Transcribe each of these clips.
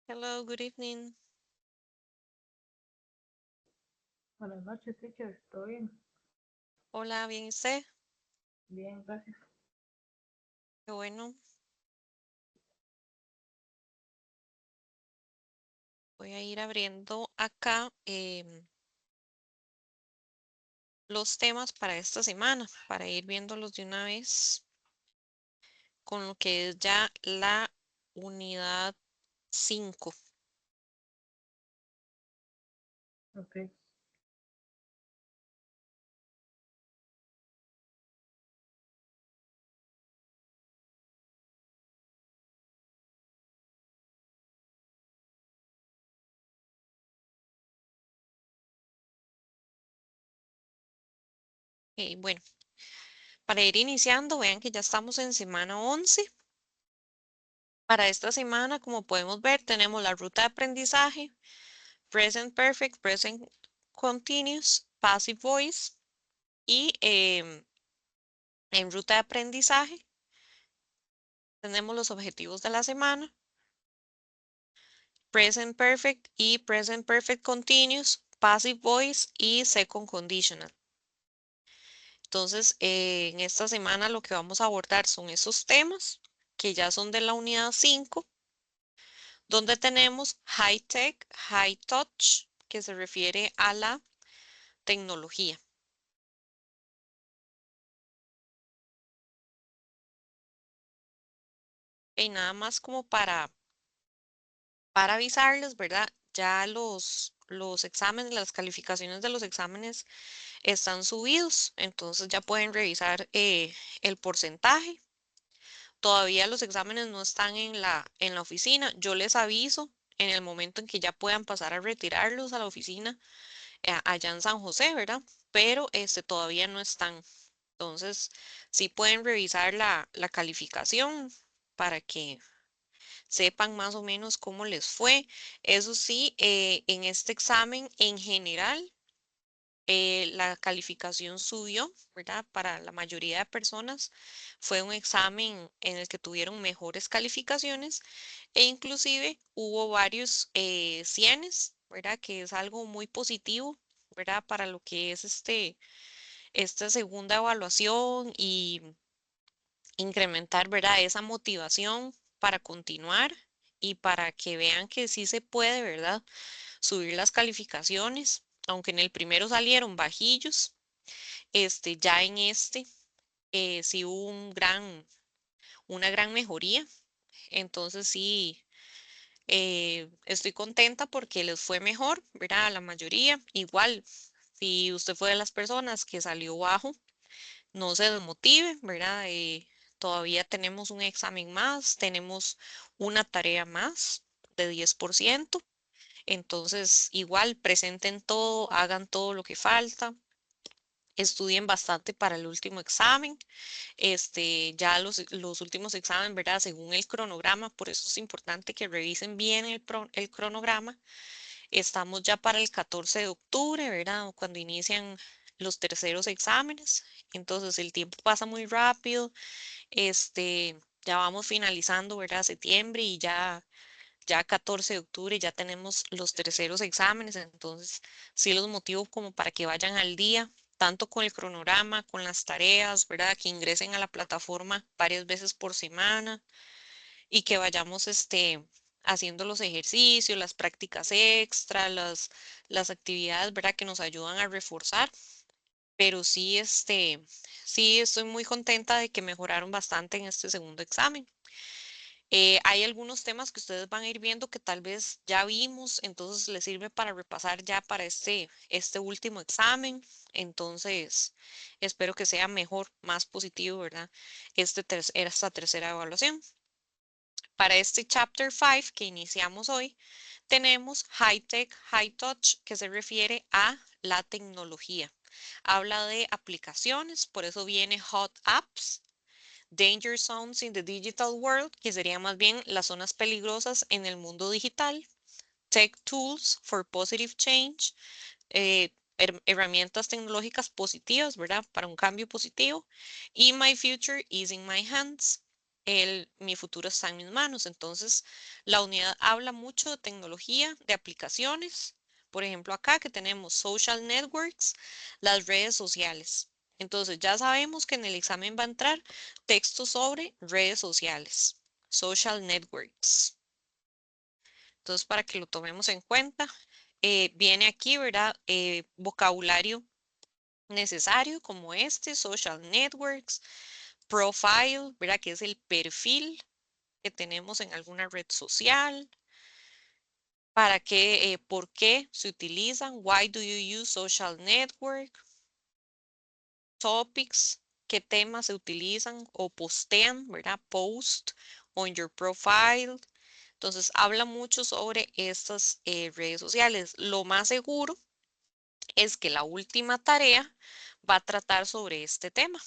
Hello, good evening. Buenas noches, teacher. ¿Todo bien? Hola, ¿bien y usted? Bien, gracias. Qué bueno. Voy a ir abriendo acá los temas para esta semana, para ir viéndolos de una vez con lo que es ya la unidad 5. Ok. Bueno, para ir iniciando, vean que ya estamos en semana 11. Para esta semana, como podemos ver, tenemos la ruta de aprendizaje, present perfect, present continuous, passive voice y en ruta de aprendizaje tenemos los objetivos de la semana, present perfect y present perfect continuous, passive voice y second conditional. Entonces, en esta semana lo que vamos a abordar son esos temas que ya son de la unidad 5, donde tenemos high tech, high touch, que se refiere a la tecnología. Y nada más como para avisarles, ¿verdad? Ya los exámenes, las calificaciones de los exámenes están subidos, entonces ya pueden revisar el porcentaje. Todavía los exámenes no están en la oficina. Yo les aviso en el momento en que ya puedan pasar a retirarlos a la oficina allá en San José, ¿verdad? Pero todavía no están. Entonces, sí pueden revisar la calificación para que sepan más o menos cómo les fue. Eso sí, en este examen en general la calificación subió, ¿verdad? Para la mayoría de personas fue un examen en el que tuvieron mejores calificaciones e inclusive hubo varios cienes, ¿verdad? Que es algo muy positivo, ¿verdad? Para lo que es esta segunda evaluación y incrementar, ¿verdad? Esa motivación para continuar y para que vean que sí se puede, ¿verdad? Subir las calificaciones, aunque en el primero salieron bajillos, ya en sí hubo una gran mejoría. Entonces sí, estoy contenta porque les fue mejor, ¿verdad? A la mayoría. Igual, si usted fue de las personas que salió bajo, no se desmotive, ¿verdad? Todavía tenemos un examen más, tenemos una tarea más de 10%. Entonces, igual, presenten todo, hagan todo lo que falta, estudien bastante para el último examen. Ya los últimos exámenes, ¿verdad? Según el cronograma, por eso es importante que revisen bien el cronograma. Estamos ya para el 14 de octubre, ¿verdad? Cuando inician los terceros exámenes. Entonces el tiempo pasa muy rápido. Ya vamos finalizando, ¿verdad? Septiembre y ya 14 de octubre ya tenemos los terceros exámenes. Entonces sí los motivo como para que vayan al día tanto con el cronograma, con las tareas, ¿verdad? Que ingresen a la plataforma varias veces por semana y que vayamos haciendo los ejercicios, las prácticas extra, las actividades, ¿verdad? Que nos ayudan a reforzar. Pero sí, sí estoy muy contenta de que mejoraron bastante en este segundo examen. Hay algunos temas que ustedes van a ir viendo que tal vez ya vimos, entonces les sirve para repasar ya para este último examen. Entonces, espero que sea mejor, más positivo, ¿verdad? Esta tercera evaluación. Para este Chapter 5 que iniciamos hoy, tenemos High Tech, High Touch, que se refiere a la tecnología. Habla de aplicaciones, por eso viene Hot Apps, Danger Zones in the Digital World, que serían más bien las zonas peligrosas en el mundo digital, Tech Tools for Positive Change, herramientas tecnológicas positivas, ¿verdad? Para un cambio positivo, y My Future is in My Hands. mi futuro está en mis manos. Entonces, la unidad habla mucho de tecnología, de aplicaciones. Por ejemplo, acá que tenemos social networks, las redes sociales. Entonces, ya sabemos que en el examen va a entrar texto sobre redes sociales, social networks. Entonces, para que lo tomemos en cuenta, viene aquí, ¿verdad? Vocabulario necesario como este, social networks, profile, ¿verdad? Que es el perfil que tenemos en alguna red social, para qué, por qué se utilizan, why do you use social network, topics, qué temas se utilizan o postean, ¿verdad? Post on your profile. Entonces, habla mucho sobre estas redes sociales. Lo más seguro es que la última tarea va a tratar sobre este tema,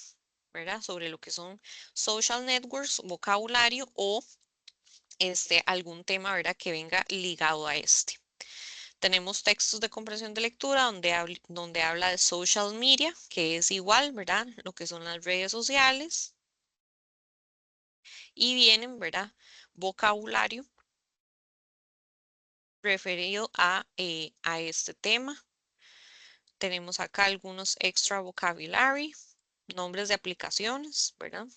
¿verdad? Sobre lo que son social networks, vocabulario o algún tema, ¿verdad? Que venga ligado a este. Tenemos textos de comprensión de lectura donde habla de social media, que es igual, ¿verdad? Lo que son las redes sociales. Y vienen, ¿verdad? Vocabulario referido a este tema. Tenemos acá algunos extra vocabulary, nombres de aplicaciones, ¿verdad?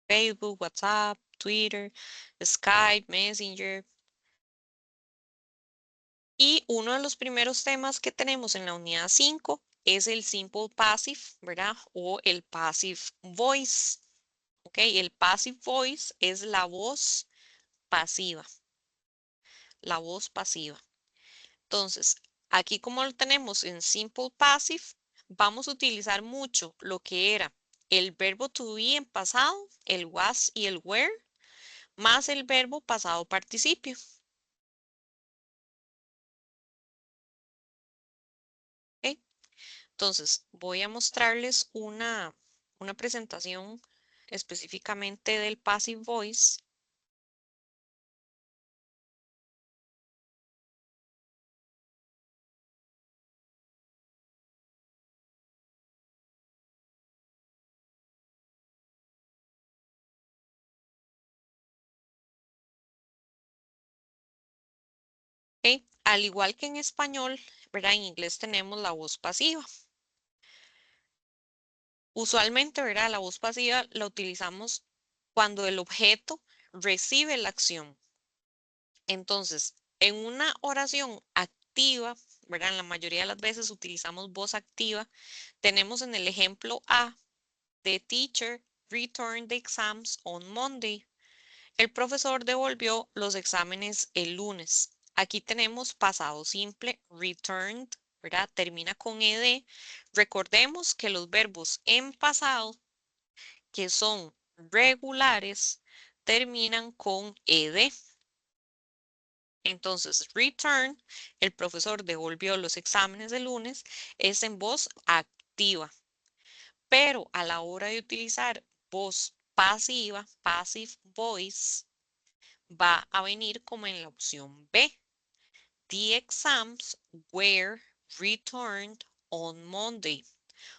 Facebook, WhatsApp, Twitter, Skype, Messenger. Y uno de los primeros temas que tenemos en la unidad 5 es el simple passive, ¿verdad? O el passive voice. ¿Ok? El passive voice es la voz pasiva. La voz pasiva. Entonces, aquí como lo tenemos en simple passive, vamos a utilizar mucho lo que era el verbo to be en pasado, el was y el were, más el verbo pasado participio. ¿Ok? Entonces, voy a mostrarles una presentación específicamente del passive voice. ¿Ok? Al igual que en español, ¿verdad? En inglés tenemos la voz pasiva. Usualmente, ¿verdad? La voz pasiva la utilizamos cuando el objeto recibe la acción. Entonces, en una oración activa, ¿verdad? En la mayoría de las veces utilizamos voz activa. Tenemos en el ejemplo A, the teacher returned the exams on Monday. El profesor devolvió los exámenes el lunes. Aquí tenemos pasado simple, returned, ¿verdad? Termina con ed. Recordemos que los verbos en pasado, que son regulares, terminan con ed. Entonces, return, el profesor devolvió los exámenes del lunes, es en voz activa. Pero a la hora de utilizar voz pasiva, passive voice, va a venir como en la opción B. The exams were returned on Monday.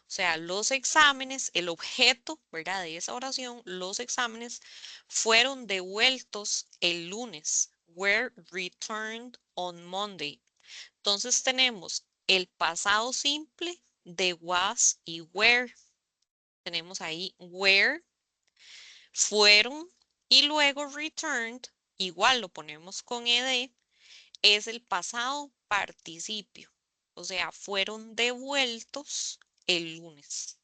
O sea, los exámenes, el objeto, ¿verdad? De esa oración, los exámenes fueron devueltos el lunes. Were returned on Monday. Entonces tenemos el pasado simple de was y were. Tenemos ahí were, fueron y luego returned, igual lo ponemos con ed, es el pasado participio. O sea, fueron devueltos el lunes.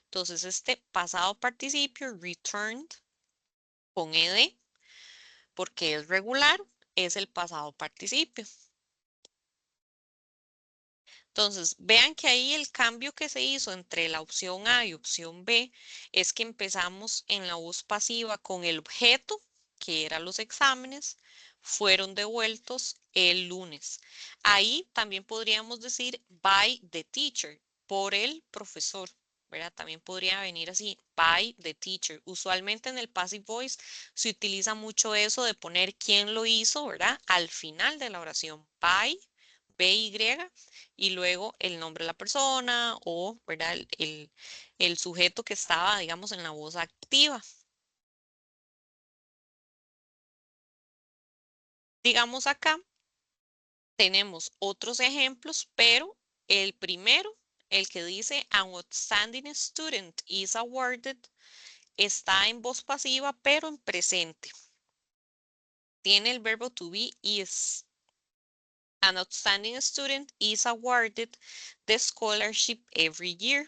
Entonces, este pasado participio, returned, con ed, porque es regular, es el pasado participio. Entonces, vean que ahí el cambio que se hizo entre la opción A y opción B es que empezamos en la voz pasiva con el objeto, que eran los exámenes, fueron devueltos el lunes. Ahí también podríamos decir by the teacher, por el profesor, ¿verdad? También podría venir así, by the teacher. Usualmente en el passive voice se utiliza mucho eso de poner quién lo hizo, ¿verdad? Al final de la oración, by, by, y luego el nombre de la persona o, ¿verdad? El sujeto que estaba, digamos, en la voz activa. Digamos acá, tenemos otros ejemplos, pero el primero, el que dice an outstanding student is awarded, está en voz pasiva, pero en presente. Tiene el verbo to be is. An outstanding student is awarded the scholarship every year.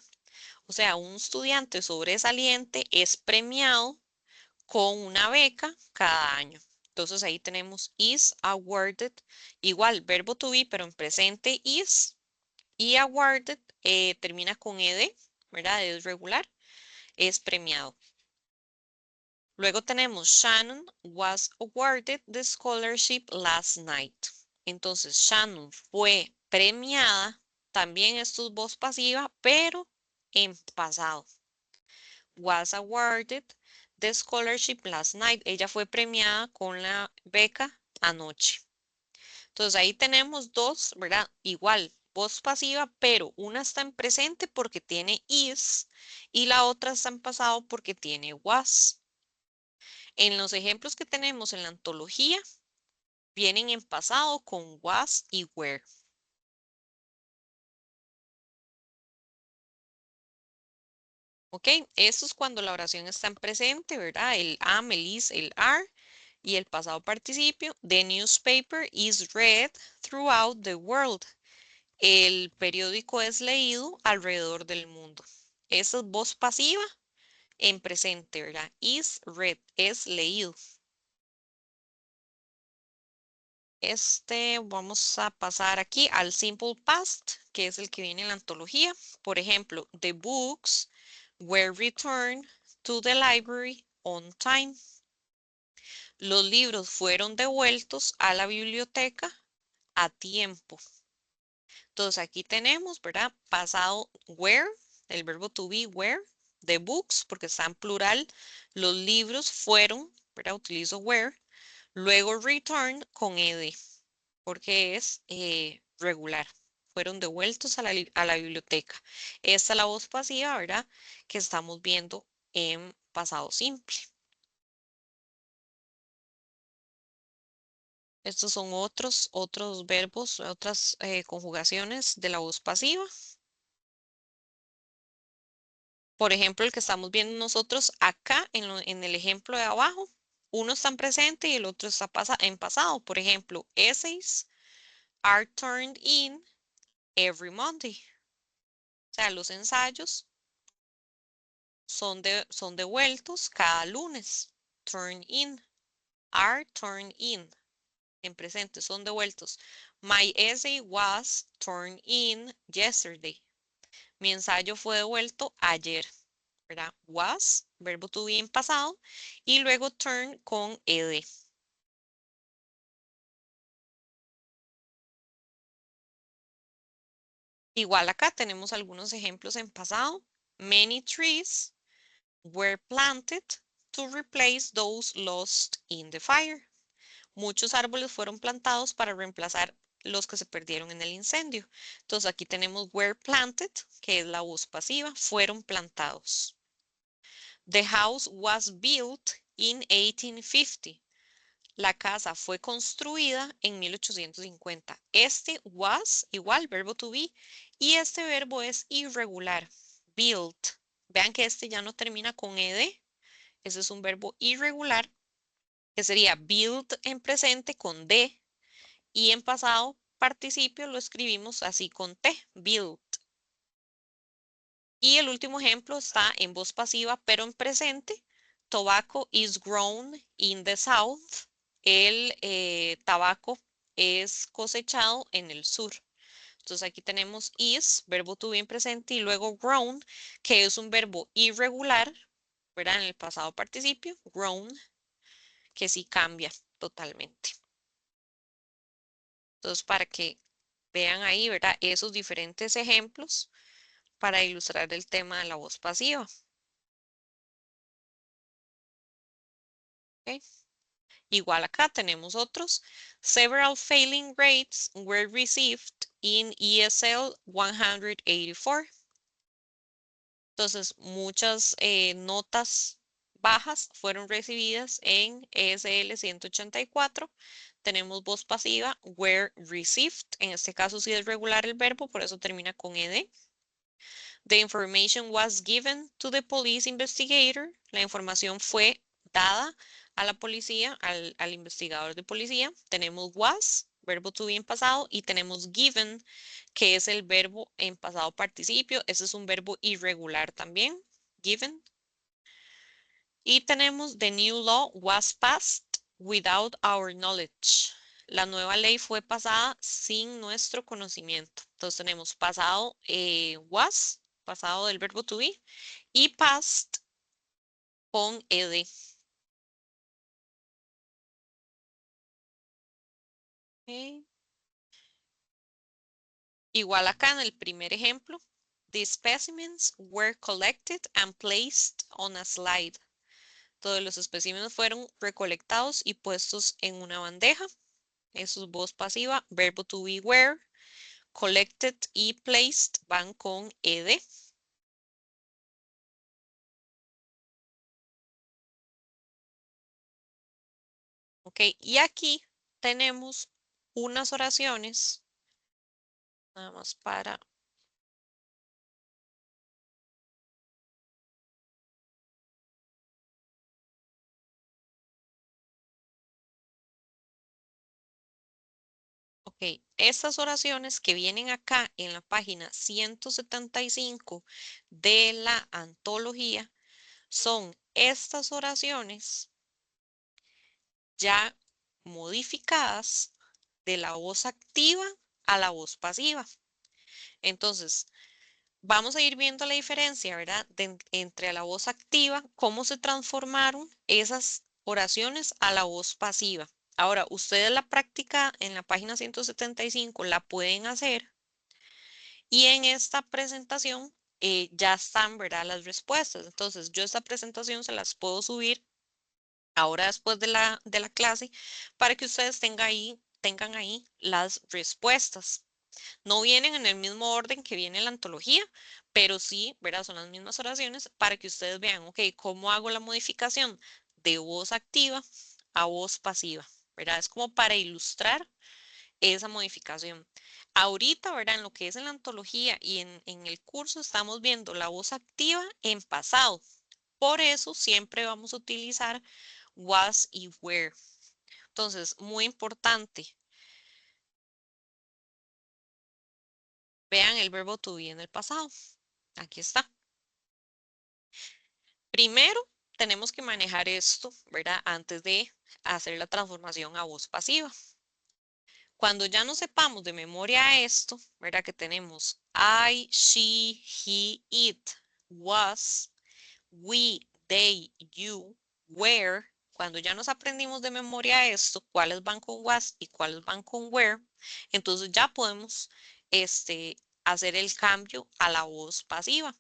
O sea, un estudiante sobresaliente es premiado con una beca cada año. Entonces ahí tenemos is awarded, igual verbo to be, pero en presente is, y awarded termina con ed, ¿verdad? Es regular, es premiado. Luego tenemos Shannon was awarded the scholarship last night. Entonces Shannon fue premiada, también esto es voz pasiva, pero en pasado. Was awarded the scholarship last night. Ella fue premiada con la beca anoche. Entonces ahí tenemos dos, ¿verdad? Igual, voz pasiva, pero una está en presente porque tiene is y la otra está en pasado porque tiene was. En los ejemplos que tenemos en la antología, vienen en pasado con was y were. ¿Ok? Esto es cuando la oración está en presente, ¿verdad? El am, el is, el are. Y el pasado participio, the newspaper is read throughout the world. El periódico es leído alrededor del mundo. Esa es voz pasiva en presente, ¿verdad? Is read, es leído. Vamos a pasar aquí al simple past, que es el que viene en la antología. Por ejemplo, the books were returned to the library on time. Los libros fueron devueltos a la biblioteca a tiempo. Entonces aquí tenemos, ¿verdad? Pasado were, el verbo to be were, the books, porque está en plural, los libros fueron, ¿verdad? Utilizo were. Luego return con ed, porque es regular. Fueron devueltos a la biblioteca. Esta es la voz pasiva, ¿verdad? Que estamos viendo en pasado simple. Estos son otros verbos, otras conjugaciones de la voz pasiva. Por ejemplo, el que estamos viendo nosotros acá en el ejemplo de abajo, uno está en presente y el otro está en pasado. Por ejemplo, essays are turned in every Monday. O sea, los ensayos son devueltos cada lunes. Turn in, are turned in. En presente son devueltos. My essay was turned in yesterday. Mi ensayo fue devuelto ayer. ¿Verdad? Was, verbo to be en pasado, y luego turn con ed. Igual acá tenemos algunos ejemplos en pasado. Many trees were planted to replace those lost in the fire. Muchos árboles fueron plantados para reemplazar los que se perdieron en el incendio. Entonces aquí tenemos were planted, que es la voz pasiva, fueron plantados. The house was built in 1850. La casa fue construida en 1850. Este was, igual, verbo to be, y este verbo es irregular, built. Vean que este ya no termina con ed, ese es un verbo irregular, que sería built en presente con d, y en pasado participio lo escribimos así con t, built. Y el último ejemplo está en voz pasiva, pero en presente. Tobacco is grown in the south. El tabaco es cosechado en el sur. Entonces aquí tenemos is, verbo to be en presente, y luego grown, que es un verbo irregular, ¿verdad? En el pasado participio, grown, que sí cambia totalmente. Entonces, para que vean ahí, ¿verdad? Esos diferentes ejemplos para ilustrar el tema de la voz pasiva. ¿Ok? Igual acá tenemos otros. Several failing grades were received in ESL 184. Entonces, muchas notas bajas fueron recibidas en ESL 184. Tenemos voz pasiva, were received. En este caso sí es regular el verbo, por eso termina con ed. The information was given to the police investigator. La información fue dada a la policía, al investigador de policía. Tenemos was, verbo to be en pasado, y tenemos given, que es el verbo en pasado participio. Ese es un verbo irregular también, given. Y tenemos the new law was passed without our knowledge. La nueva ley fue pasada sin nuestro conocimiento. Entonces tenemos pasado was, pasado del verbo to be, y past con ed. Ok. Igual acá en el primer ejemplo, the specimens were collected and placed on a slide. Todos los especímenes fueron recolectados y puestos en una bandeja. Eso es voz pasiva, verbo to be were, collected y placed van con ed. Ok, y aquí tenemos unas oraciones, nada más para, ok, estas oraciones que vienen acá en la página 175 de la antología son estas oraciones ya modificadas de la voz activa a la voz pasiva. Entonces, vamos a ir viendo la diferencia, ¿verdad? Entre la voz activa, cómo se transformaron esas oraciones a la voz pasiva. Ahora, ustedes la práctica en la página 175 la pueden hacer y en esta presentación ya están, ¿verdad? Las respuestas. Entonces, yo esta presentación se las puedo subir ahora después de la clase para que ustedes tengan ahí las respuestas. No vienen en el mismo orden que viene la antología, pero sí, ¿verdad? Son las mismas oraciones para que ustedes vean, ok, cómo hago la modificación de voz activa a voz pasiva, ¿verdad? Es como para ilustrar esa modificación. Ahorita, ¿verdad? En lo que es en la antología y en el curso estamos viendo la voz activa en pasado. Por eso siempre vamos a utilizar was y were. Entonces, muy importante, vean el verbo to be en el pasado. Aquí está. Primero, tenemos que manejar esto, ¿verdad? Antes de hacer la transformación a voz pasiva. Cuando ya no sepamos de memoria esto, ¿verdad? Que tenemos I, she, he, it, was, we, they, you, were. Cuando ya nos aprendimos de memoria esto, cuáles van con was y cuáles van con were, entonces ya podemos hacer el cambio a la voz pasiva.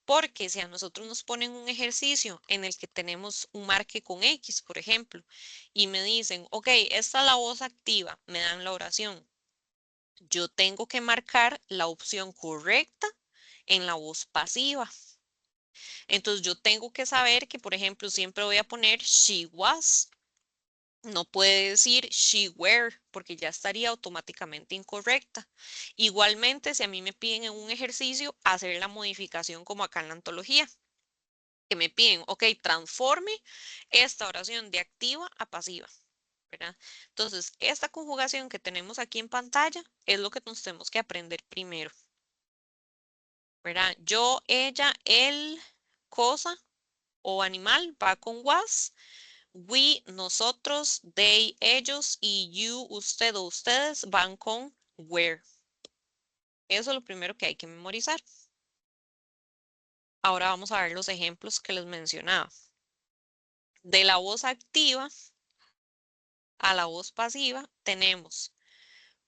Porque si a nosotros nos ponen un ejercicio en el que tenemos un marque con X, por ejemplo, y me dicen, ok, esta es la voz activa, me dan la oración. Yo tengo que marcar la opción correcta en la voz pasiva. Entonces yo tengo que saber que, por ejemplo, siempre voy a poner she was. No puede decir she were porque ya estaría automáticamente incorrecta. Igualmente, si a mí me piden en un ejercicio hacer la modificación como acá en la antología, que me piden, ok, transforme esta oración de activa a pasiva, ¿verdad? Entonces, esta conjugación que tenemos aquí en pantalla es lo que nos tenemos que aprender primero, ¿verdad? Yo, ella, él, cosa o animal va con was, we, nosotros, they, ellos y you, usted o ustedes van con were. Eso es lo primero que hay que memorizar. Ahora vamos a ver los ejemplos que les mencionaba. De la voz activa a la voz pasiva tenemos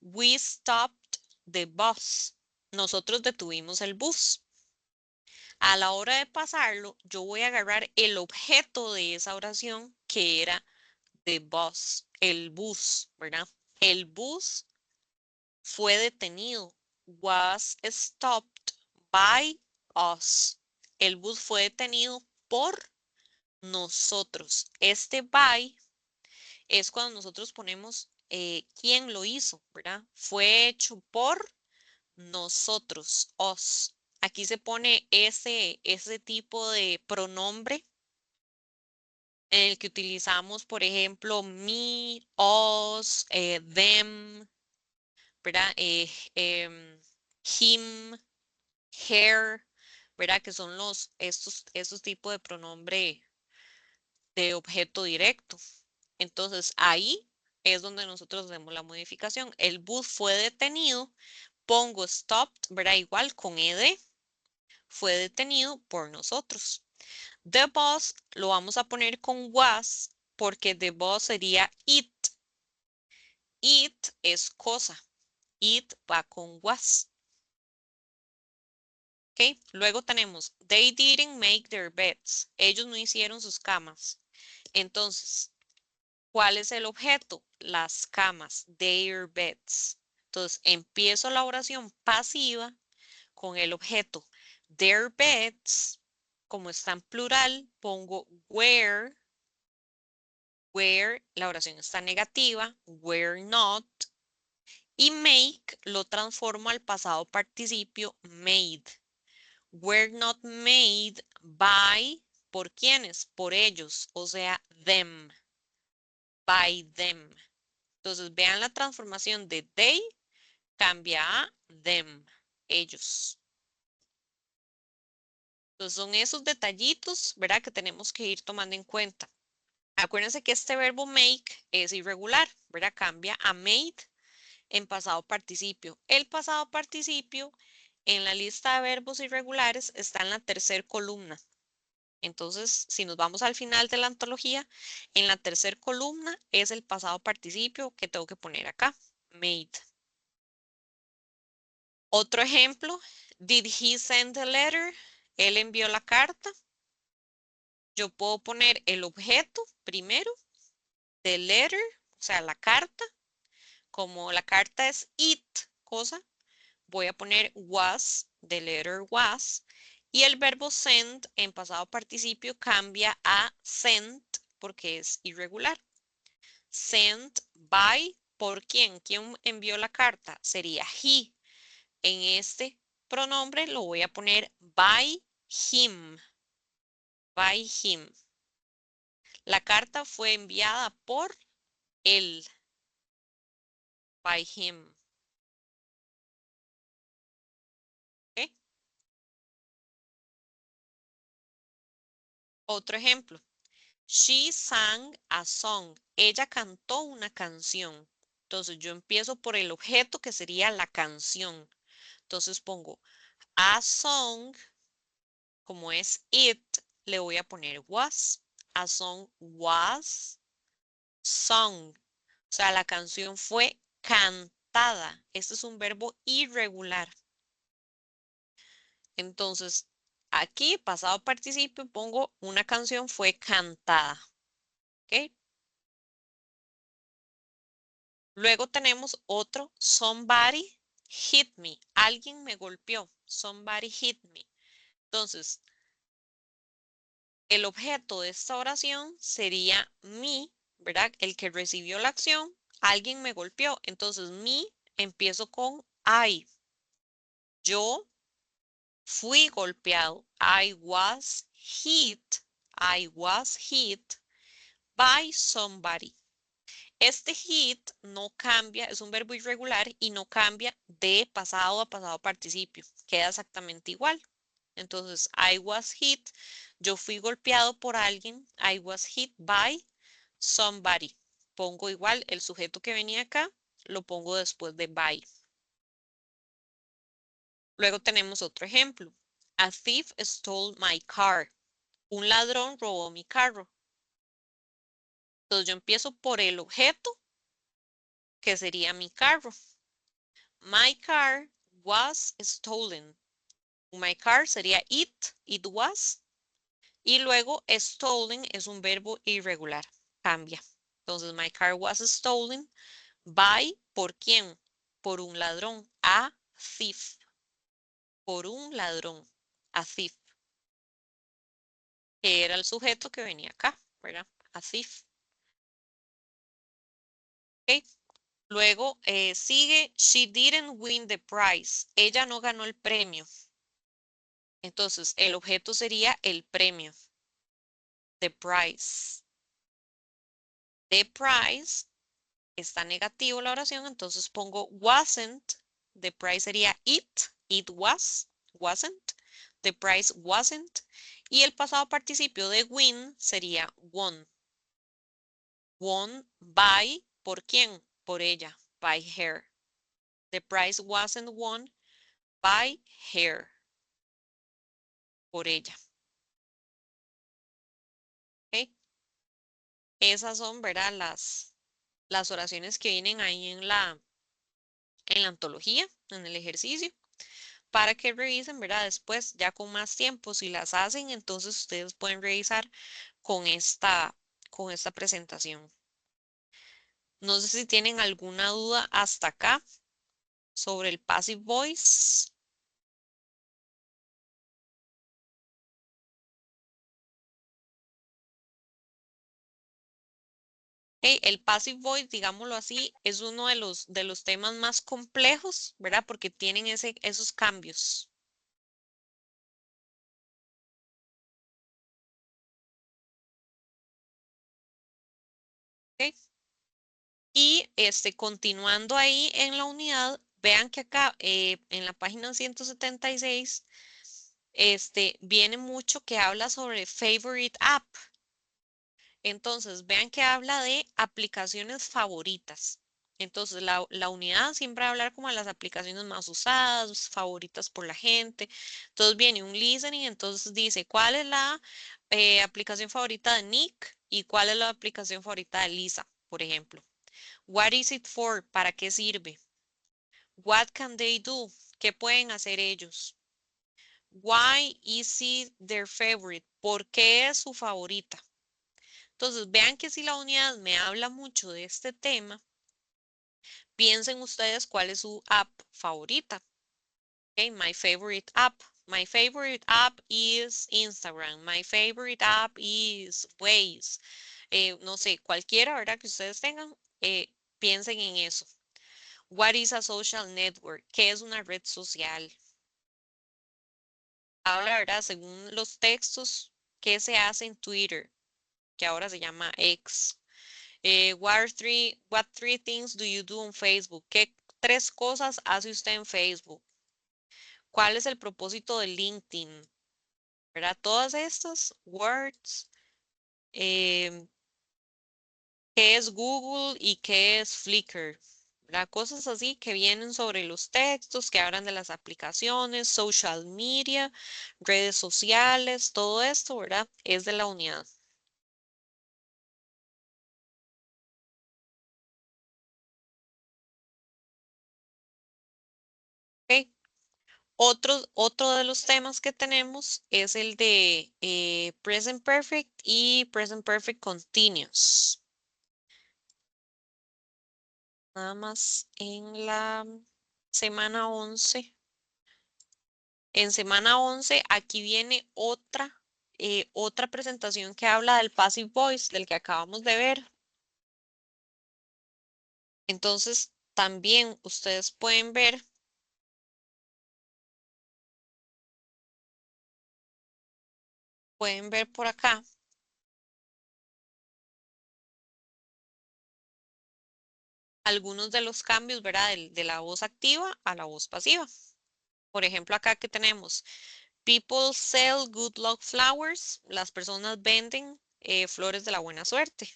we stopped the bus. Nosotros detuvimos el bus. A la hora de pasarlo, yo voy a agarrar el objeto de esa oración que era the bus, el bus, ¿verdad? El bus fue detenido. Was stopped by us. El bus fue detenido por nosotros. Este by es cuando nosotros ponemos quién lo hizo, ¿verdad? Fue hecho por nosotros, us. Aquí se pone ese tipo de pronombre en el que utilizamos, por ejemplo, me, us, them, ¿verdad? Him, her, ¿verdad? Que son estos tipos de pronombre de objeto directo. Entonces ahí es donde nosotros hacemos la modificación. El bus fue detenido, pongo stopped, ¿verdad? Igual con ed, fue detenido por nosotros. The bus lo vamos a poner con was porque the bus sería it. It es cosa. It va con was. ¿Ok? Luego tenemos, they didn't make their beds. Ellos no hicieron sus camas. Entonces, ¿cuál es el objeto? Las camas, their beds. Entonces, empiezo la oración pasiva con el objeto their beds. Como está en plural, pongo where, la oración está negativa, were not. Y make lo transformo al pasado participio made. Were not made by, ¿por quiénes? Por ellos, o sea, them, by them. Entonces, vean la transformación de they, cambia a them, ellos. Entonces, son esos detallitos, ¿verdad? Que tenemos que ir tomando en cuenta. Acuérdense que este verbo make es irregular, ¿verdad? Cambia a made en pasado participio. El pasado participio en la lista de verbos irregulares está en la tercera columna. Entonces, si nos vamos al final de la antología, en la tercera columna es el pasado participio que tengo que poner acá, made. Otro ejemplo, did he send a letter? Él envió la carta. Yo puedo poner el objeto primero, the letter, o sea, la carta. Como la carta es it, cosa, voy a poner was, the letter was. Y el verbo send en pasado participio cambia a sent porque es irregular. Sent by, ¿por quién? ¿Quién envió la carta? Sería he. En este pronombre lo voy a poner by him. By him. La carta fue enviada por él. By him. ¿Ok? Otro ejemplo. She sang a song. Ella cantó una canción. Entonces yo empiezo por el objeto que sería la canción. Entonces pongo a song, como es it, le voy a poner was. A song was sung. O sea, la canción fue cantada. Este es un verbo irregular. Entonces, aquí, pasado participio, pongo una canción fue cantada. ¿Ok? Luego tenemos otro, somebody hit me. Alguien me golpeó. Somebody hit me. Entonces, el objeto de esta oración sería me, ¿verdad? El que recibió la acción, alguien me golpeó. Entonces, me empiezo con I. Yo fui golpeado. I was hit. I was hit by somebody. Este hit no cambia, es un verbo irregular y no cambia de pasado a pasado participio. Queda exactamente igual. Entonces, I was hit. Yo fui golpeado por alguien. I was hit by somebody. Pongo igual el sujeto que venía acá, lo pongo después de by. Luego tenemos otro ejemplo. A thief stole my car. Un ladrón robó mi carro. Entonces yo empiezo por el objeto, que sería mi carro. My car was stolen. My car sería it was. Y luego stolen es un verbo irregular, cambia. Entonces, my car was stolen by, ¿por quién? Por un ladrón, a thief. Por un ladrón, a thief. que era el sujeto que venía acá, ¿verdad? A thief. ¿Ok? Luego sigue, she didn't win the prize. Ella no ganó el premio. Entonces, el objeto sería el premio, the prize. The prize está negativo la oración, entonces pongo wasn't. The prize sería it was, wasn't. The prize wasn't. Y el pasado participio de win sería won. Won by, ¿por quién? Por ella, by her. The prize wasn't won by her, por ella. ¿Ok? Esas son, ¿verdad? Las oraciones que vienen ahí en la antología, en el ejercicio, para que revisen, ¿verdad? Después, ya con más tiempo, si las hacen, entonces ustedes pueden revisar con esta presentación. No sé si tienen alguna duda hasta acá sobre el passive voice. El passive voice, digámoslo así, es uno de los temas más complejos, ¿verdad? Porque tienen esos cambios. ¿Ok? Y continuando ahí en la unidad, vean que acá en la página 176 viene mucho que habla sobre favorite app. Entonces, vean que habla de aplicaciones favoritas. Entonces, la unidad siempre va a hablar como de las aplicaciones más usadas, favoritas por la gente. Entonces, viene un listening, entonces dice, ¿cuál es la aplicación favorita de Nick y cuál es la aplicación favorita de Lisa, por ejemplo? What is it for? ¿Para qué sirve? What can they do? ¿Qué pueden hacer ellos? Why is it their favorite? ¿Por qué es su favorita? Entonces, vean que si la unidad me habla mucho de este tema, piensen ustedes cuál es su app favorita. Okay, my favorite app. My favorite app is Instagram. My favorite app is Waze. No sé, cualquiera, ¿verdad? Que ustedes tengan, piensen en eso. What is a social network? ¿Qué es una red social? Ahora, ¿verdad? Según los textos, ¿qué se hace en Twitter? Que ahora se llama X. What three things do you do on Facebook? ¿Qué tres cosas hace usted en Facebook? ¿Cuál es el propósito de LinkedIn? ¿Verdad? Todas estas words, em, ¿qué es Google y qué es Flickr? ¿Verdad? Cosas así que vienen sobre los textos, que hablan de las aplicaciones, social media, redes sociales, todo esto, ¿verdad? Es de la unidad. ¿Ok? Otro de los temas que tenemos es el de Present Perfect y Present Perfect Continuous. Nada más en la semana 11. En semana 11 aquí viene otra presentación que habla del Passive Voice, del que acabamos de ver. Entonces, también ustedes pueden ver por acá algunos de los cambios, ¿verdad? De la voz activa a la voz pasiva. Por ejemplo, acá que tenemos People sell good luck flowers. Las personas venden flores de la buena suerte.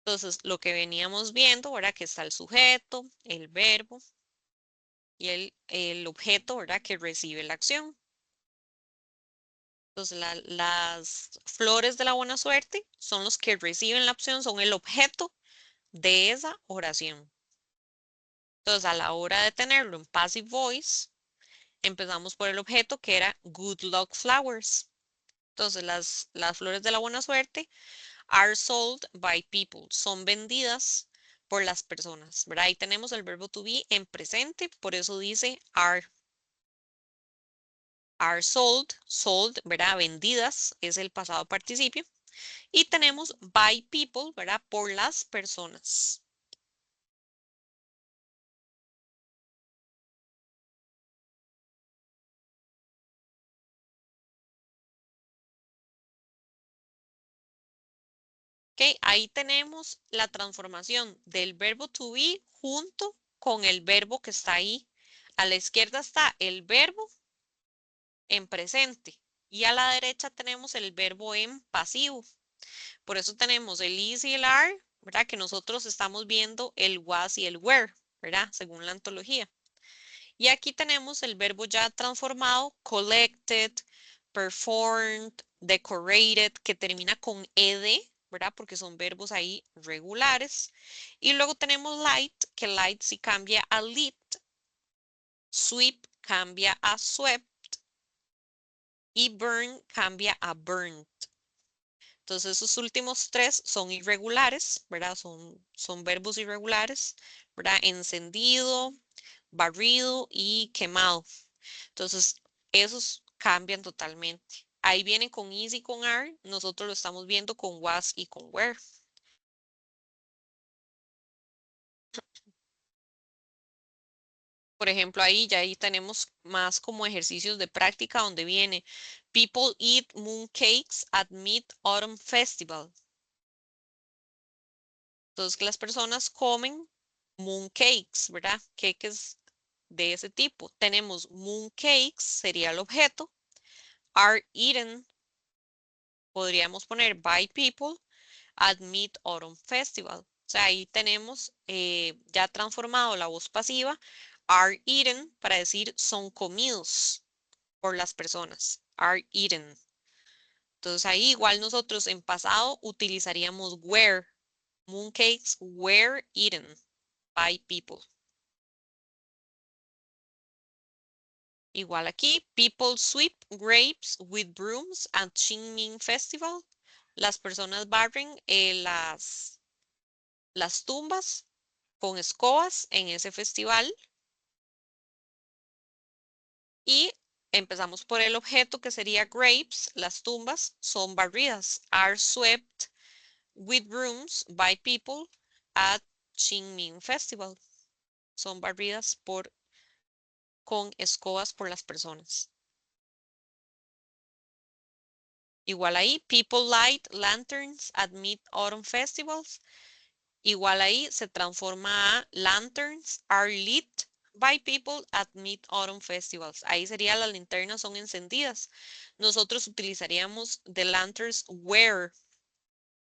Entonces, lo que veníamos viendo, ¿verdad? Que está el sujeto, el verbo y el objeto, ¿verdad? Que recibe la acción. Entonces, las flores de la buena suerte son los que reciben la opción, son el objeto de esa oración. Entonces, a la hora de tenerlo en passive voice, empezamos por el objeto que era good luck flowers. Entonces, las flores de la buena suerte are sold by people, son vendidas por las personas, ¿verdad? Ahí tenemos el verbo to be en presente, por eso dice are. are sold, sold, ¿verdad? Vendidas es el pasado participio. Y tenemos by people, ¿verdad? Por las personas. Ok, ahí tenemos la transformación del verbo to be junto con el verbo que está ahí. A la izquierda está el verbo en presente y a la derecha tenemos el verbo en pasivo. Por eso tenemos el is y el are, ¿verdad? Que nosotros estamos viendo el was y el were, ¿verdad? Según la antología. Y aquí tenemos el verbo ya transformado, collected, performed, decorated, que termina con ed, ¿verdad? Porque son verbos ahí regulares. Y luego tenemos light, que light sí cambia a lit, sweep cambia a swept y burn cambia a burned. Entonces, esos últimos tres son irregulares, ¿verdad? Son verbos irregulares, ¿verdad? Encendido, barrido y quemado. Entonces, esos cambian totalmente. Ahí vienen con is y con are. Nosotros lo estamos viendo con was y con were. Por ejemplo, ahí tenemos más como ejercicios de práctica donde viene People eat mooncakes at Mid-Autumn Festival. Entonces, que las personas comen mooncakes, ¿verdad? Cakes de ese tipo. Tenemos mooncakes, sería el objeto. Are eaten, podríamos poner by people at Mid-Autumn Festival. O sea, ahí tenemos ya transformado la voz pasiva, are eaten, para decir son comidos por las personas. Are eaten. Entonces ahí igual nosotros en pasado utilizaríamos were. Mooncakes were eaten by people. Igual aquí, people sweep grapes with brooms at Qingming Festival. Las personas barren las tumbas con escobas en ese festival. Y empezamos por el objeto que sería grapes. Las tumbas son barridas. Are swept with brooms by people at Qingming Festival. Son barridas con escobas por las personas. Igual ahí, people light lanterns at Mid-Autumn Festivals. Igual ahí se transforma a lanterns are lit by people at Mid-Autumn Festivals. Ahí sería las linternas son encendidas. Nosotros utilizaríamos the lanterns were.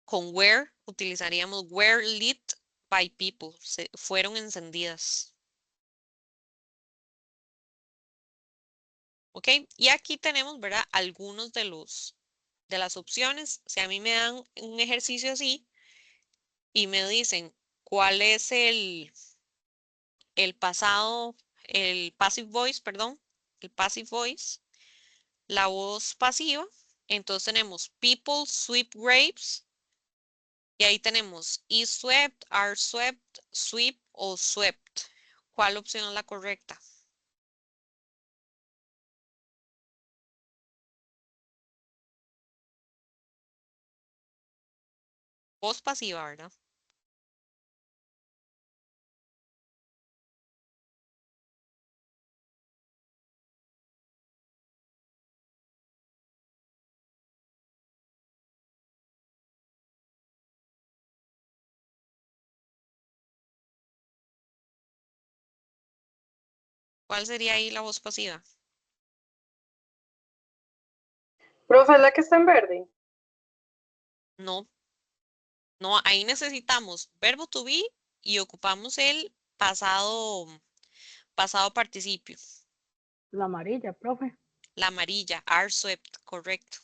Con were utilizaríamos were lit by people. Fueron encendidas. ¿Ok? Y aquí tenemos, ¿verdad? Algunos de las opciones. Si a mí me dan un ejercicio así y me dicen cuál es el pasado, el passive voice, perdón, el passive voice, la voz pasiva. Entonces tenemos people sweep grapes y ahí tenemos is swept, are swept, sweep o swept. ¿Cuál opción es la correcta? Voz pasiva, ¿verdad? ¿Cuál sería ahí la voz pasiva? Profe, ¿es la que está en verde? No, no, ahí necesitamos verbo to be y ocupamos el pasado participio. La amarilla, profe. La amarilla, are swept, correcto.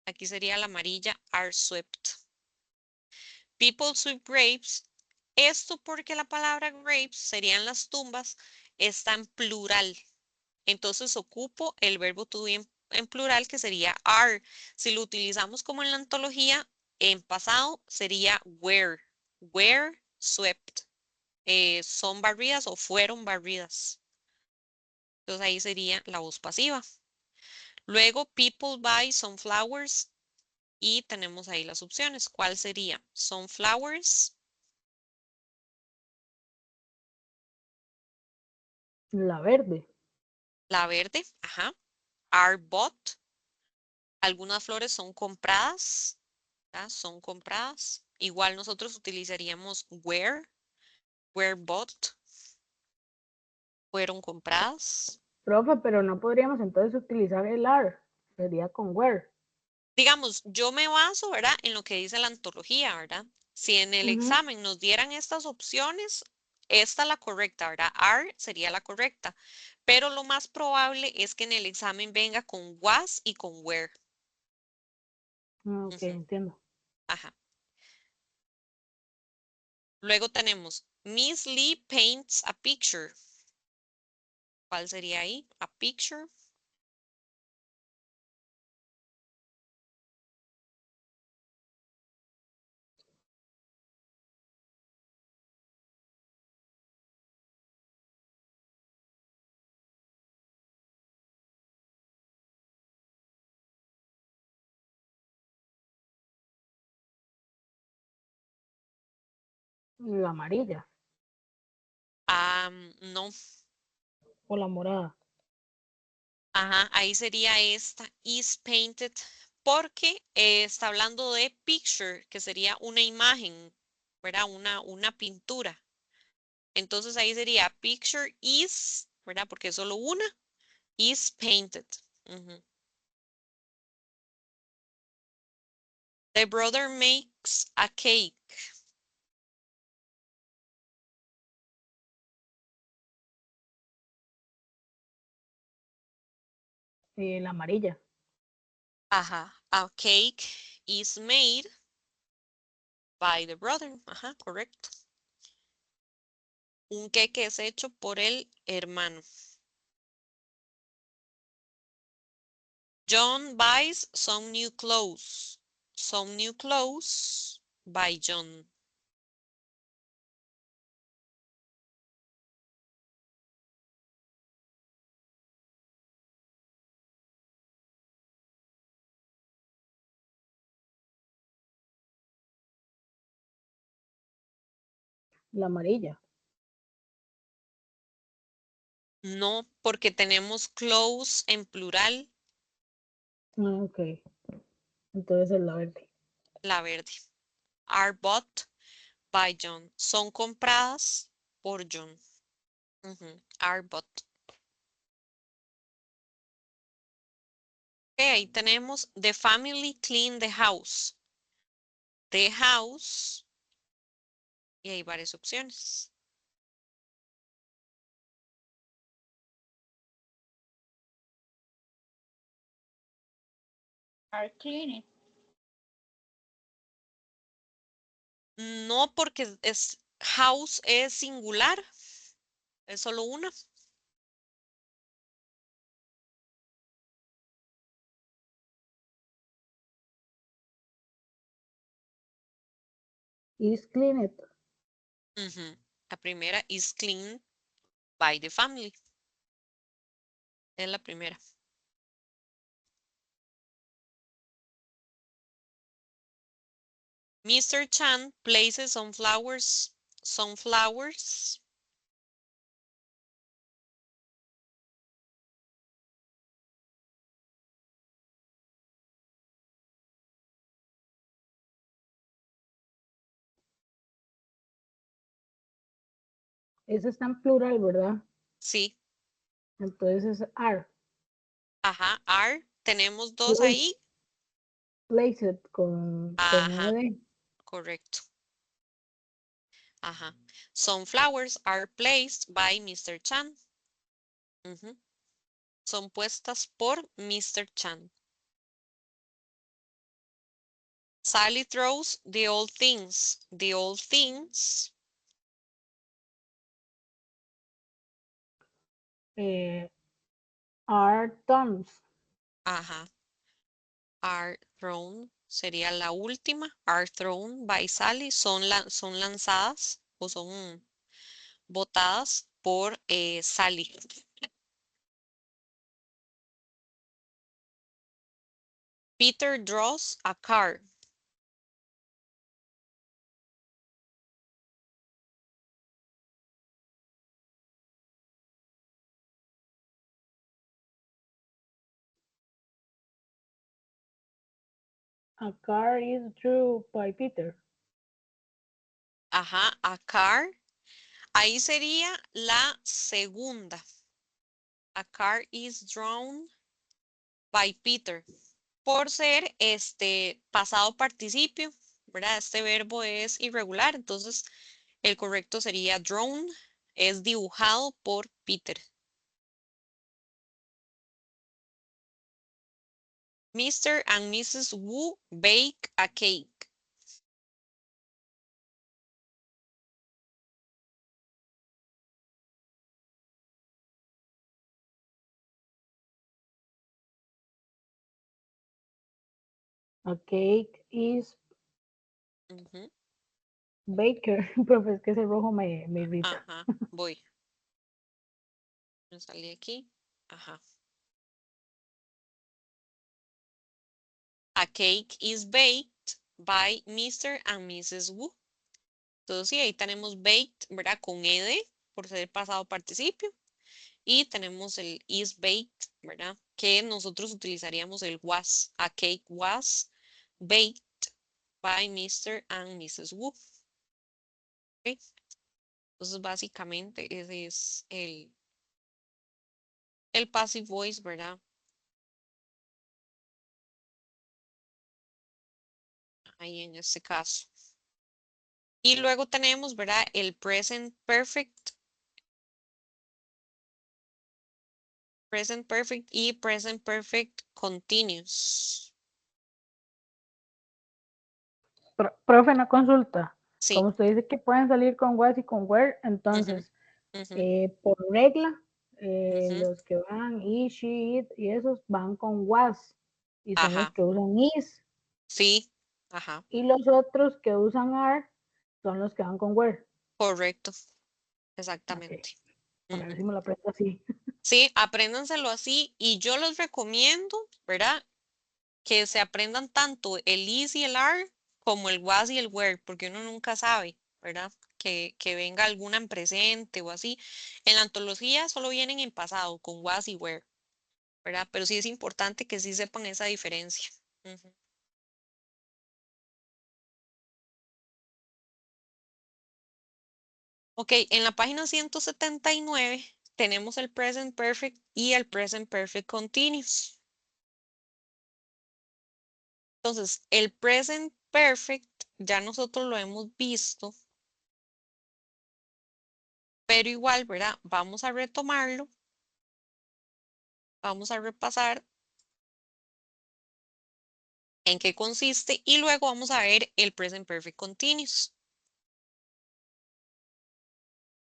Aquí sería la amarilla, are swept. People sweep grapes. Esto porque la palabra grapes serían las tumbas, está en plural. Entonces ocupo el verbo to be en plural que sería are. Si lo utilizamos como en la antología, en pasado sería were. Were swept. Son barridas o fueron barridas. Entonces ahí sería la voz pasiva. Luego, people buy sunflowers y tenemos ahí las opciones. ¿Cuál sería? Sunflowers, La verde. la verde, ajá. Are bought, algunas flores son compradas, ¿verdad? Son compradas. Igual nosotros utilizaríamos were bought, fueron compradas. Profe, pero no podríamos entonces utilizar el are. Sería con where. Digamos, yo me baso, ¿verdad? En lo que dice la antología, ¿verdad? Si en el Ujú. examen nos dieran estas opciones, esta es la correcta, ¿verdad? Are sería la correcta, pero lo más probable es que en el examen venga con was y con were. Ah, ok, Ujú, entiendo. ajá. Luego tenemos Miss Lee paints a picture. ¿Cuál sería ahí? A picture. La amarilla Ah, no. o la morada. Ajá, ahí sería esta is painted porque está hablando de picture, que sería una imagen, ¿verdad? Una pintura. Entonces ahí sería picture is, ¿verdad? Porque es solo una, is painted. Ujú. The brother makes a cake. La amarilla. Ajá, a cake is made by the brother. Ajá, correcto. Un queque es hecho por el hermano. John buys some new clothes. Some new clothes by John. La amarilla. No, porque tenemos clothes en plural, Ah, ok. Entonces es la verde. la verde. Are bought by John. Son compradas por John. Ujú, are bought. Ok, ahí tenemos the family clean the house. The house. Y hay varias opciones. Are cleaning. No, porque es house es singular, es solo una. Is cleaned. Ujú, la primera is cleaned by the family. Es la primera. Mr. Chan places sunflowers. Sunflowers. Ese está en plural, ¿verdad? Sí. Entonces es are. Ajá. Are. Tenemos dos Place, ahí. placed con Ajá. ed. Correcto. Ajá. Sunflowers are placed by Mr. Chan. Ujú, son puestas por Mr. Chan. Sally throws the old things. The old things Are tons. ajá, are thrown sería la última. Are thrown by Sally. Son lanzadas o son botadas por Sally. Peter draws a car. A car is drawn by Peter. Ajá, a car. Ahí sería la segunda. A car is drawn by Peter. Por ser pasado participio, ¿verdad? Este verbo es irregular, entonces el correcto sería drawn, es dibujado por Peter. Mr. and Mrs. Wu bake a cake. A cake is Ujú, baker. Profe, es que ese rojo me irrita. ajá, voy. Me salí aquí. Ajá. A cake is baked by Mr. and Mrs. Wu. Entonces, sí, ahí tenemos baked, ¿verdad? Con ed, por ser pasado participio. Y tenemos el is baked, ¿verdad? Que nosotros utilizaríamos el was. A cake was baked by Mr. and Mrs. Wu. ¿Ok? Entonces, básicamente, ese es el passive voice, ¿verdad? Ahí en este caso. Y luego tenemos, ¿verdad? El present perfect y present perfect continuous. Profe, una consulta. Sí. Como usted dice que pueden salir con was y con where, Ujú, entonces, ujú, por regla, ujú, los que van he, she, it y esos van con was y son los ajá. que usan is. Sí. Ajá. Y los otros que usan are son los que van con where. Correcto. Ok, Exactamente. para ver si Ujú. me lo aprendo así. Sí, apréndanselo así y yo les recomiendo, ¿verdad? Que se aprendan tanto el is y el are como el was y el were, porque uno nunca sabe, ¿verdad? Que venga alguna en presente o así. En la antología solo vienen en pasado con was y were, ¿verdad? Pero sí es importante que sí sepan esa diferencia. Ujú. Ok, en la página 179 tenemos el present perfect y el present perfect continuous. Entonces, el present perfect ya nosotros lo hemos visto, pero igual, ¿verdad? Vamos a retomarlo, vamos a repasar en qué consiste y luego vamos a ver el present perfect continuous.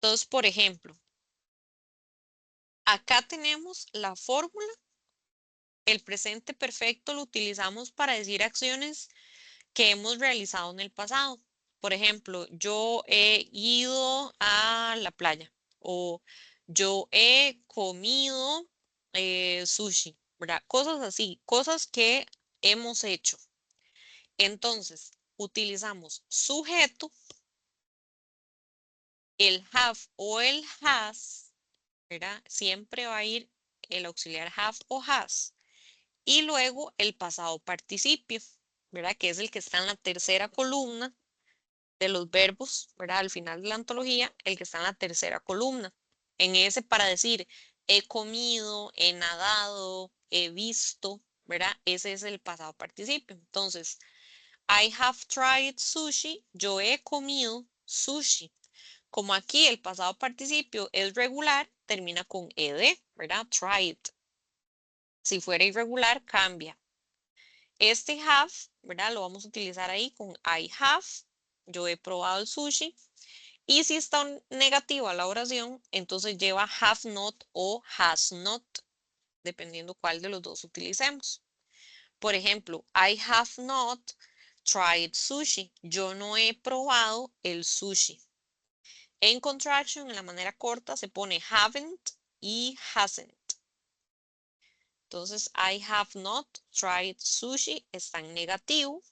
Entonces, por ejemplo, acá tenemos la fórmula. El presente perfecto lo utilizamos para decir acciones que hemos realizado en el pasado. Por ejemplo, yo he ido a la playa o yo he comido sushi, ¿verdad? Cosas así, cosas que hemos hecho. Entonces, utilizamos sujeto, el have o el has, ¿verdad? Siempre va a ir el auxiliar have o has y luego el pasado participio, ¿verdad? Que es el que está en la tercera columna de los verbos, ¿verdad? Al final de la antología, el que está en la tercera columna. En ese para decir he comido, he nadado, he visto, ¿verdad? Ese es el pasado participio. Entonces, I have tried sushi, yo he comido sushi. Como aquí el pasado participio es regular, termina con ed, ¿verdad? Tried. Si fuera irregular, cambia. Este have, ¿verdad? Lo vamos a utilizar ahí con I have. Yo he probado el sushi. Y si está negativa la oración, entonces lleva have not o has not, dependiendo cuál de los dos utilicemos. Por ejemplo, I have not tried sushi. Yo no he probado el sushi. En contraction, en la manera corta, se pone haven't y hasn't. Entonces, I have not tried sushi está en negativo.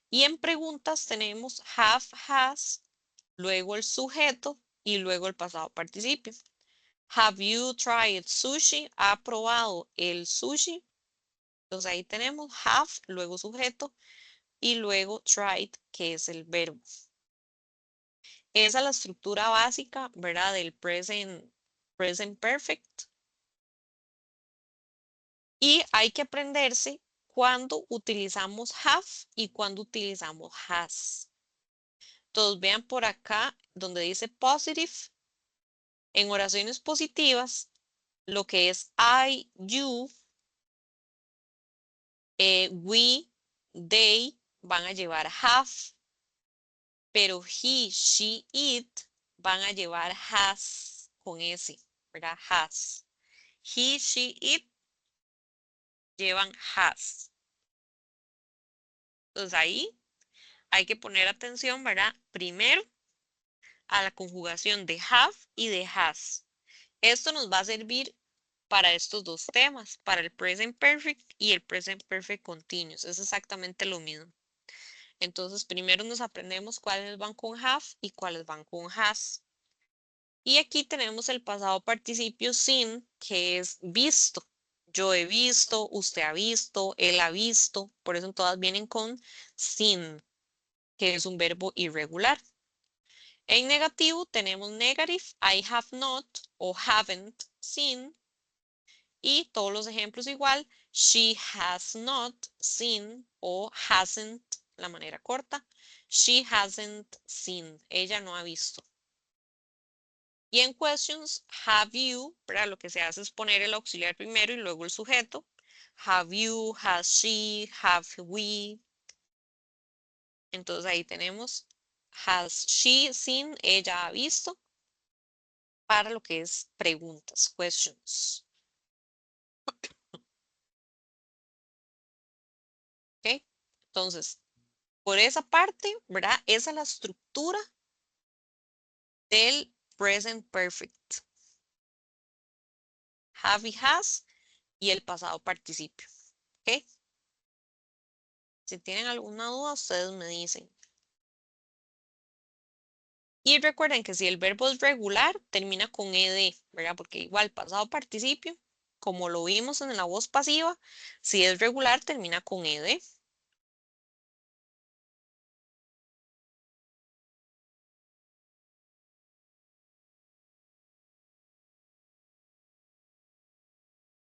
Y en preguntas tenemos have, has, luego el sujeto y luego el pasado participio. Have you tried sushi? ¿Ha probado el sushi? Entonces ahí tenemos have, luego sujeto y luego tried, que es el verbo. Esa es la estructura básica, ¿verdad? Del present perfect. Y hay que aprenderse cuando utilizamos have y cuando utilizamos has. Entonces vean por acá donde dice positive. En oraciones positivas, lo que es I, you, we, they van a llevar have, pero he, she, it van a llevar has con S, ¿verdad? Has. He, she, it llevan has. Entonces ahí hay que poner atención, ¿verdad? Primero a la conjugación de have y de has. Esto nos va a servir para estos dos temas, para el present perfect y el present perfect continuous. Es exactamente lo mismo. Entonces, primero nos aprendemos cuáles van con have y cuáles van con has. Y aquí tenemos el pasado participio sin, que es visto. Yo he visto, usted ha visto, él ha visto. Por eso todas vienen con sin, que es un verbo irregular. En negativo tenemos negative, I have not o haven't seen. Y todos los ejemplos igual, she has not seen o hasn't, la manera corta. She hasn't seen, ella no ha visto. Y en questions, have you, ¿verdad? Lo que se hace es poner el auxiliar primero y luego el sujeto. Have you, has she, have we. Entonces ahí tenemos, has she seen, ella ha visto, para lo que es preguntas, questions. ¿Ok? Entonces, por esa parte, ¿verdad? Esa es la estructura del present perfect. Have y has y el pasado participio. ¿Ok? Si tienen alguna duda, ustedes me dicen. Y recuerden que si el verbo es regular, termina con ed, ¿verdad? Porque igual pasado participio, como lo vimos en la voz pasiva, si es regular, termina con ed.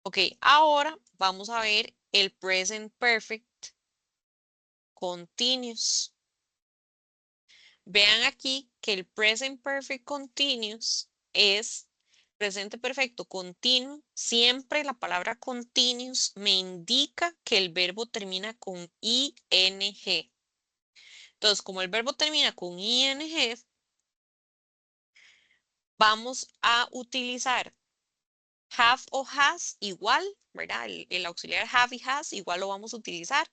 Ok, ahora vamos a ver el present perfect continuous. Vean aquí que el present perfect continuous es presente perfecto continuo. Siempre la palabra continuous me indica que el verbo termina con ing. Entonces, como el verbo termina con ing, vamos a utilizar have o has igual, ¿verdad? El auxiliar have y has igual lo vamos a utilizar.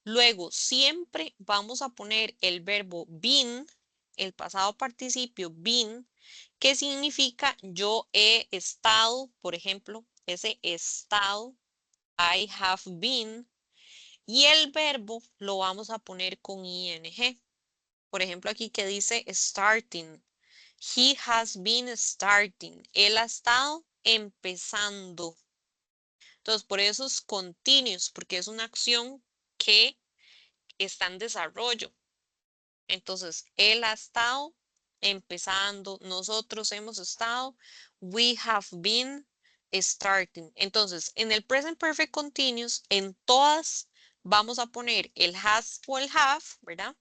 Luego, siempre vamos a poner el verbo been, el pasado participio been, que significa yo he estado, por ejemplo, ese estado, I have been, y el verbo lo vamos a poner con ing. Por ejemplo, aquí que dice starting. He has been starting. Él ha estado empezando. Entonces, por eso es continuous, porque es una acción que está en desarrollo. Entonces, él ha estado empezando, nosotros hemos estado, we have been starting. Entonces, en el present perfect continuous, en todas vamos a poner el has o el have, ¿verdad?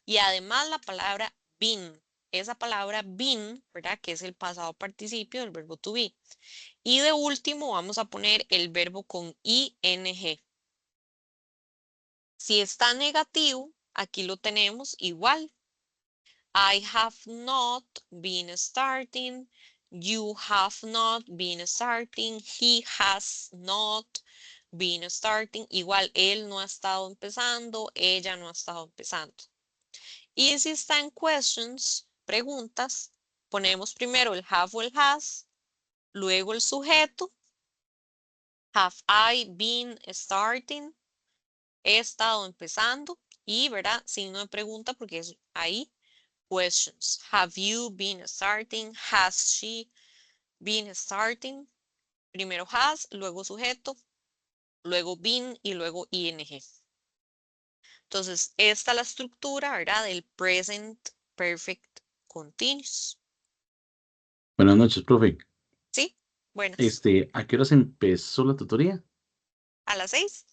Y además la palabra been. Esa palabra been, ¿verdad? Que es el pasado participio del verbo to be. Y de último vamos a poner el verbo con ing. Si está negativo, aquí lo tenemos igual. I have not been starting. You have not been starting. He has not been starting. Igual, él no ha estado empezando. Ella no ha estado empezando. Y si está en questions, preguntas, ponemos primero el have o el has, luego el sujeto Have I been starting? He estado empezando. Y, ¿verdad? Signo de pregunta porque es ahí. Questions. Have you been starting? Has she been starting? Primero has, luego sujeto, luego been y luego ing. Entonces, esta es la estructura, ¿verdad? Del present perfect continuous. Buenas noches, profe. ¿Sí? Buenas. ¿A qué horas empezó la tutoría? ¿A las 6?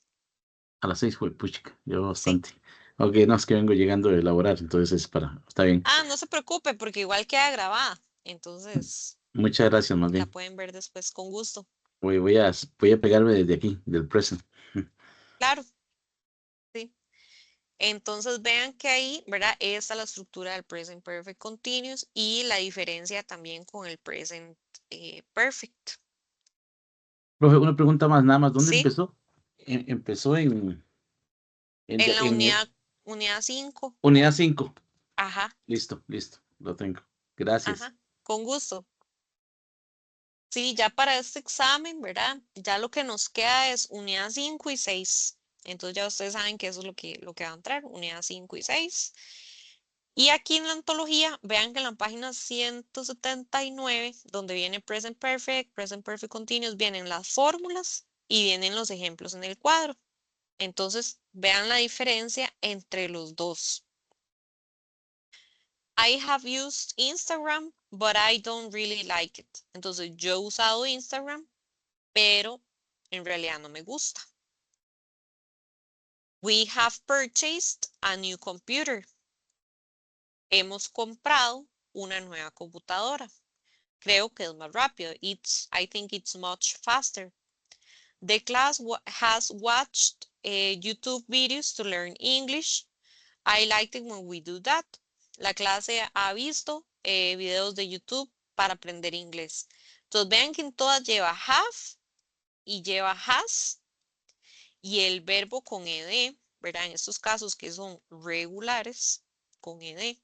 A las 6, fue, puchica, lleva Sí. bastante. Ok, no, es que vengo llegando de laborar, entonces está bien. Ah, no se preocupe porque igual queda grabada. Entonces, Muchas gracias, más la bien. pueden ver después con gusto. Voy a pegarme desde aquí, del present. Claro, sí. Entonces vean que ahí, ¿verdad? Esta es la estructura del present perfect continuous y la diferencia también con el present perfect. Profe, una pregunta más, nada más, ¿dónde Sí, empezó? Empezó en la en unidad 5. unidad 5. Ajá, Listo, listo, lo tengo. Gracias. ajá, con gusto. Sí, ya para este examen, ¿verdad? Ya lo que nos queda es unidad 5 y 6. Entonces ya ustedes saben que eso es lo que va a entrar, unidad 5 y 6. Y aquí en la antología, vean que en la página 179, donde viene Present Perfect Continuous, vienen las fórmulas y vienen los ejemplos en el cuadro. Entonces, vean la diferencia entre los dos. I have used Instagram, but I don't really like it. Entonces, yo he usado Instagram, pero en realidad no me gusta. We have purchased a new computer. Hemos comprado una nueva computadora. Creo que es más rápido. I think it's much faster. The class has watched YouTube videos to learn English. I like it when we do that. La clase ha visto videos de YouTube para aprender inglés. Entonces vean que en todas lleva have y lleva has y el verbo con ed, ¿verdad? En estos casos que son regulares, con ed.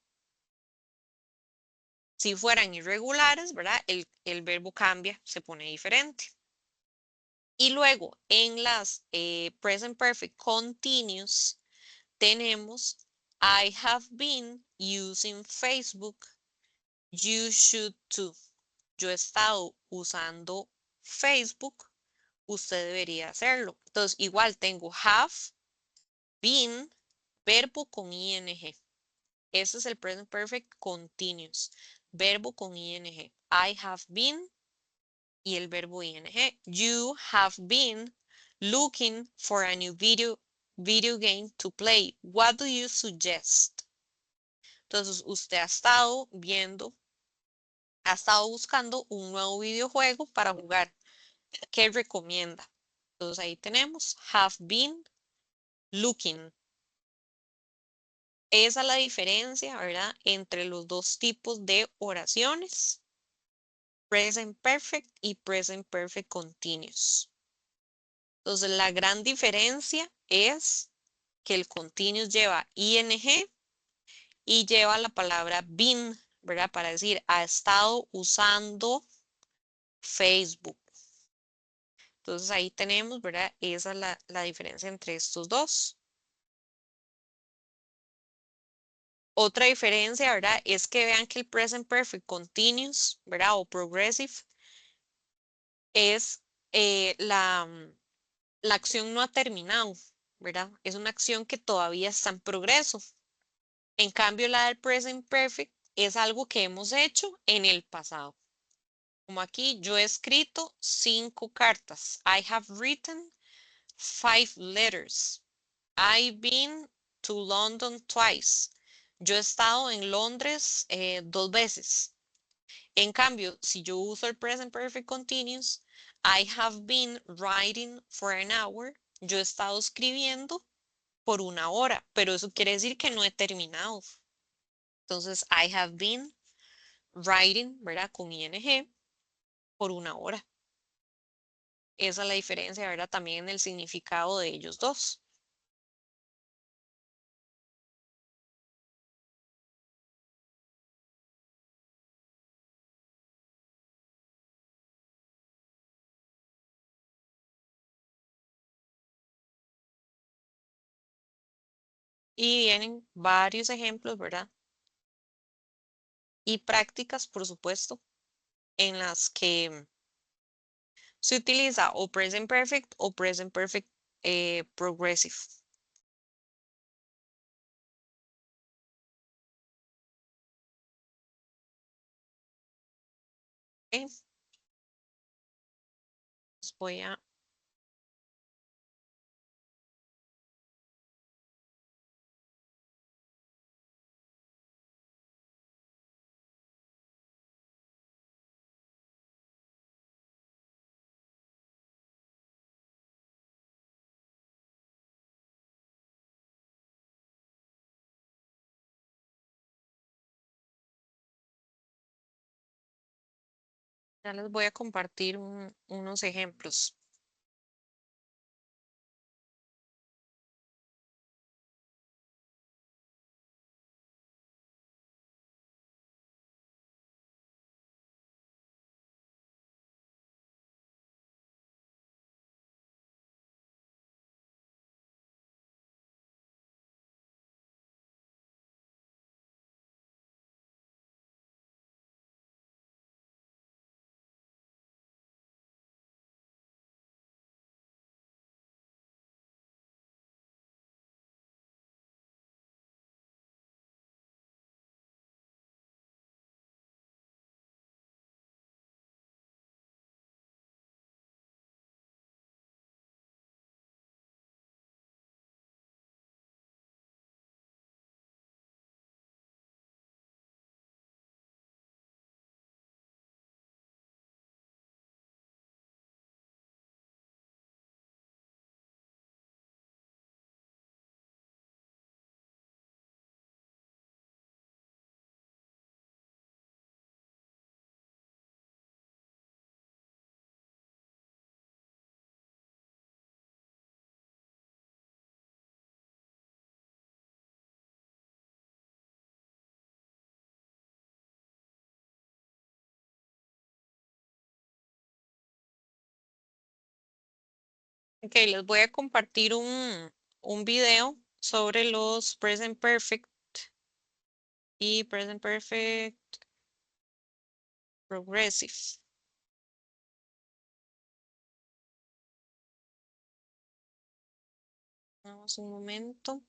Si fueran irregulares, ¿verdad? El verbo cambia, se pone diferente. Y luego en las present perfect continuous tenemos I have been using Facebook. You should too. Yo he estado usando Facebook. Usted debería hacerlo. Entonces, igual tengo have been, verbo con ing. Ese es el present perfect continuous. Verbo con ing. I have been y el verbo ing. You have been looking for a new video game to play. What do you suggest? Entonces, usted ha estado viendo, ha estado buscando un nuevo videojuego para jugar. ¿Qué recomienda? Entonces, ahí tenemos have been looking. Esa es la diferencia, ¿verdad? Entre los dos tipos de oraciones, present perfect y present perfect continuous. Entonces, la gran diferencia es que el continuous lleva ing y lleva la palabra been, ¿verdad? Para decir, ha estado usando Facebook. Entonces, ahí tenemos, ¿verdad? Esa es la diferencia entre estos dos. Otra diferencia, ¿verdad? Es que vean que el present perfect continuous, ¿verdad? O progressive es la acción no ha terminado, ¿verdad? Es una acción que todavía está en progreso. En cambio, la del present perfect es algo que hemos hecho en el pasado. Como aquí, yo he escrito 5 cartas. I have written 5 letters. I've been to London twice. Yo he estado en Londres 2 veces. En cambio, si yo uso el present perfect continuous, I have been writing for an hour. Yo he estado escribiendo por una hora, pero eso quiere decir que no he terminado. Entonces, I have been writing, ¿verdad? Con ing por una hora. Esa es la diferencia, ¿verdad? También en el significado de ellos dos. Y vienen varios ejemplos, ¿verdad? Y prácticas, por supuesto, en las que se utiliza o present perfect o present perfect progressive. Ok, pues voy a... Ya les voy a compartir unos ejemplos. Ok, les voy a compartir un video sobre los present perfect y present perfect progressive. Vamos un momento.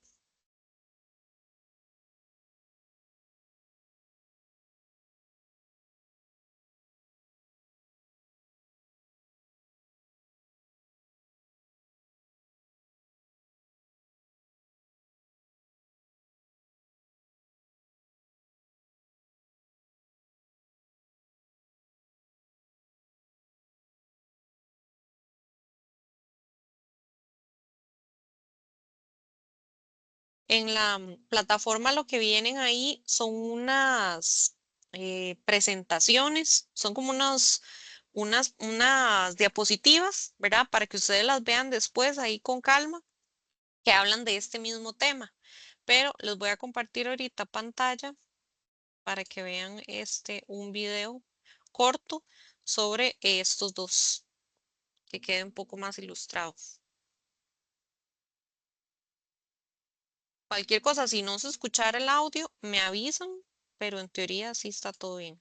En la plataforma lo que vienen ahí son unas presentaciones, son como unas diapositivas, ¿verdad? Para que ustedes las vean después ahí con calma, que hablan de este mismo tema. Pero les voy a compartir ahorita pantalla para que vean un video corto sobre estos dos, que quede un poco más ilustrado. Cualquier cosa, si no se escuchara el audio, me avisan, pero en teoría sí está todo bien.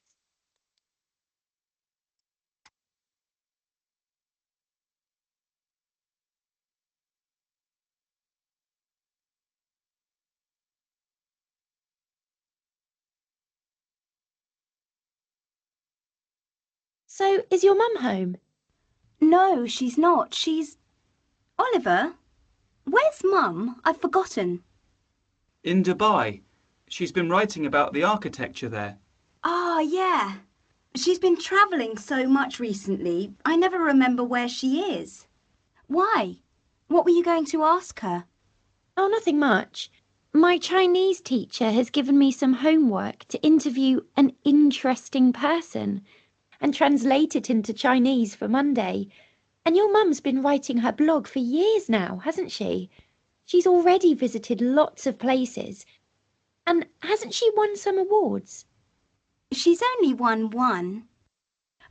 So, is your mum home? No, she's not. Oliver, where's Mum? I've forgotten. In Dubai. She's been writing about the architecture there. Ah, yeah. She's been travelling so much recently, I never remember where she is. Why? What were you going to ask her? Oh, nothing much. My Chinese teacher has given me some homework to interview an interesting person and translate it into Chinese for Monday. And your mum's been writing her blog for years now, hasn't she? She's already visited lots of places. And hasn't she won some awards? She's only won one.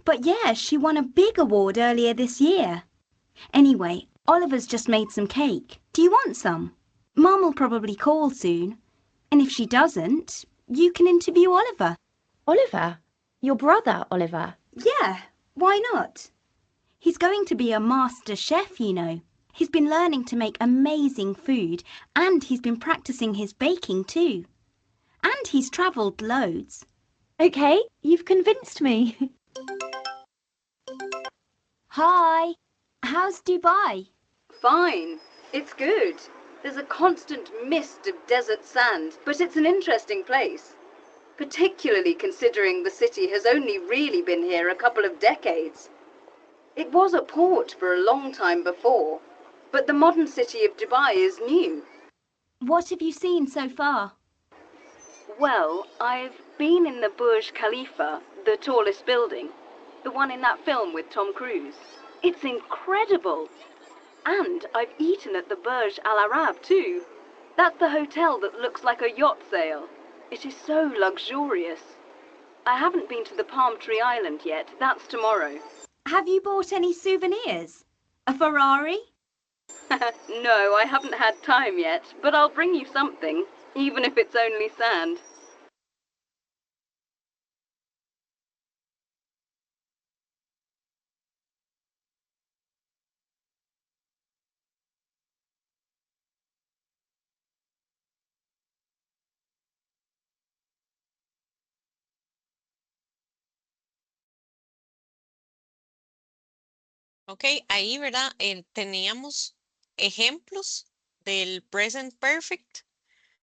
But yeah, she won a big award earlier this year. Anyway, Oliver's just made some cake. Do you want some? Mum will probably call soon. And if she doesn't, you can interview Oliver. Oliver? Your brother, Oliver? Yeah, why not? He's going to be a master chef, you know. He's been learning to make amazing food, and he's been practicing his baking too. And he's travelled loads. Okay, you've convinced me. Hi, how's Dubai? Fine. It's good. There's a constant mist of desert sand, but it's an interesting place. Particularly considering the city has only really been here a couple of decades. It was a port for a long time before, but the modern city of Dubai is new. What have you seen so far? Well, I've been in the Burj Khalifa, the tallest building, the one in that film with Tom Cruise. It's incredible. And I've eaten at the Burj Al Arab too. That's the hotel that looks like a yacht sail. It is so luxurious. I haven't been to the Palm Tree Island yet. That's tomorrow. Have you bought any souvenirs? A Ferrari? No, I haven't had time yet, but I'll bring you something, even if it's only sand. Ok, ahí, ¿verdad? Teníamos ejemplos del present perfect,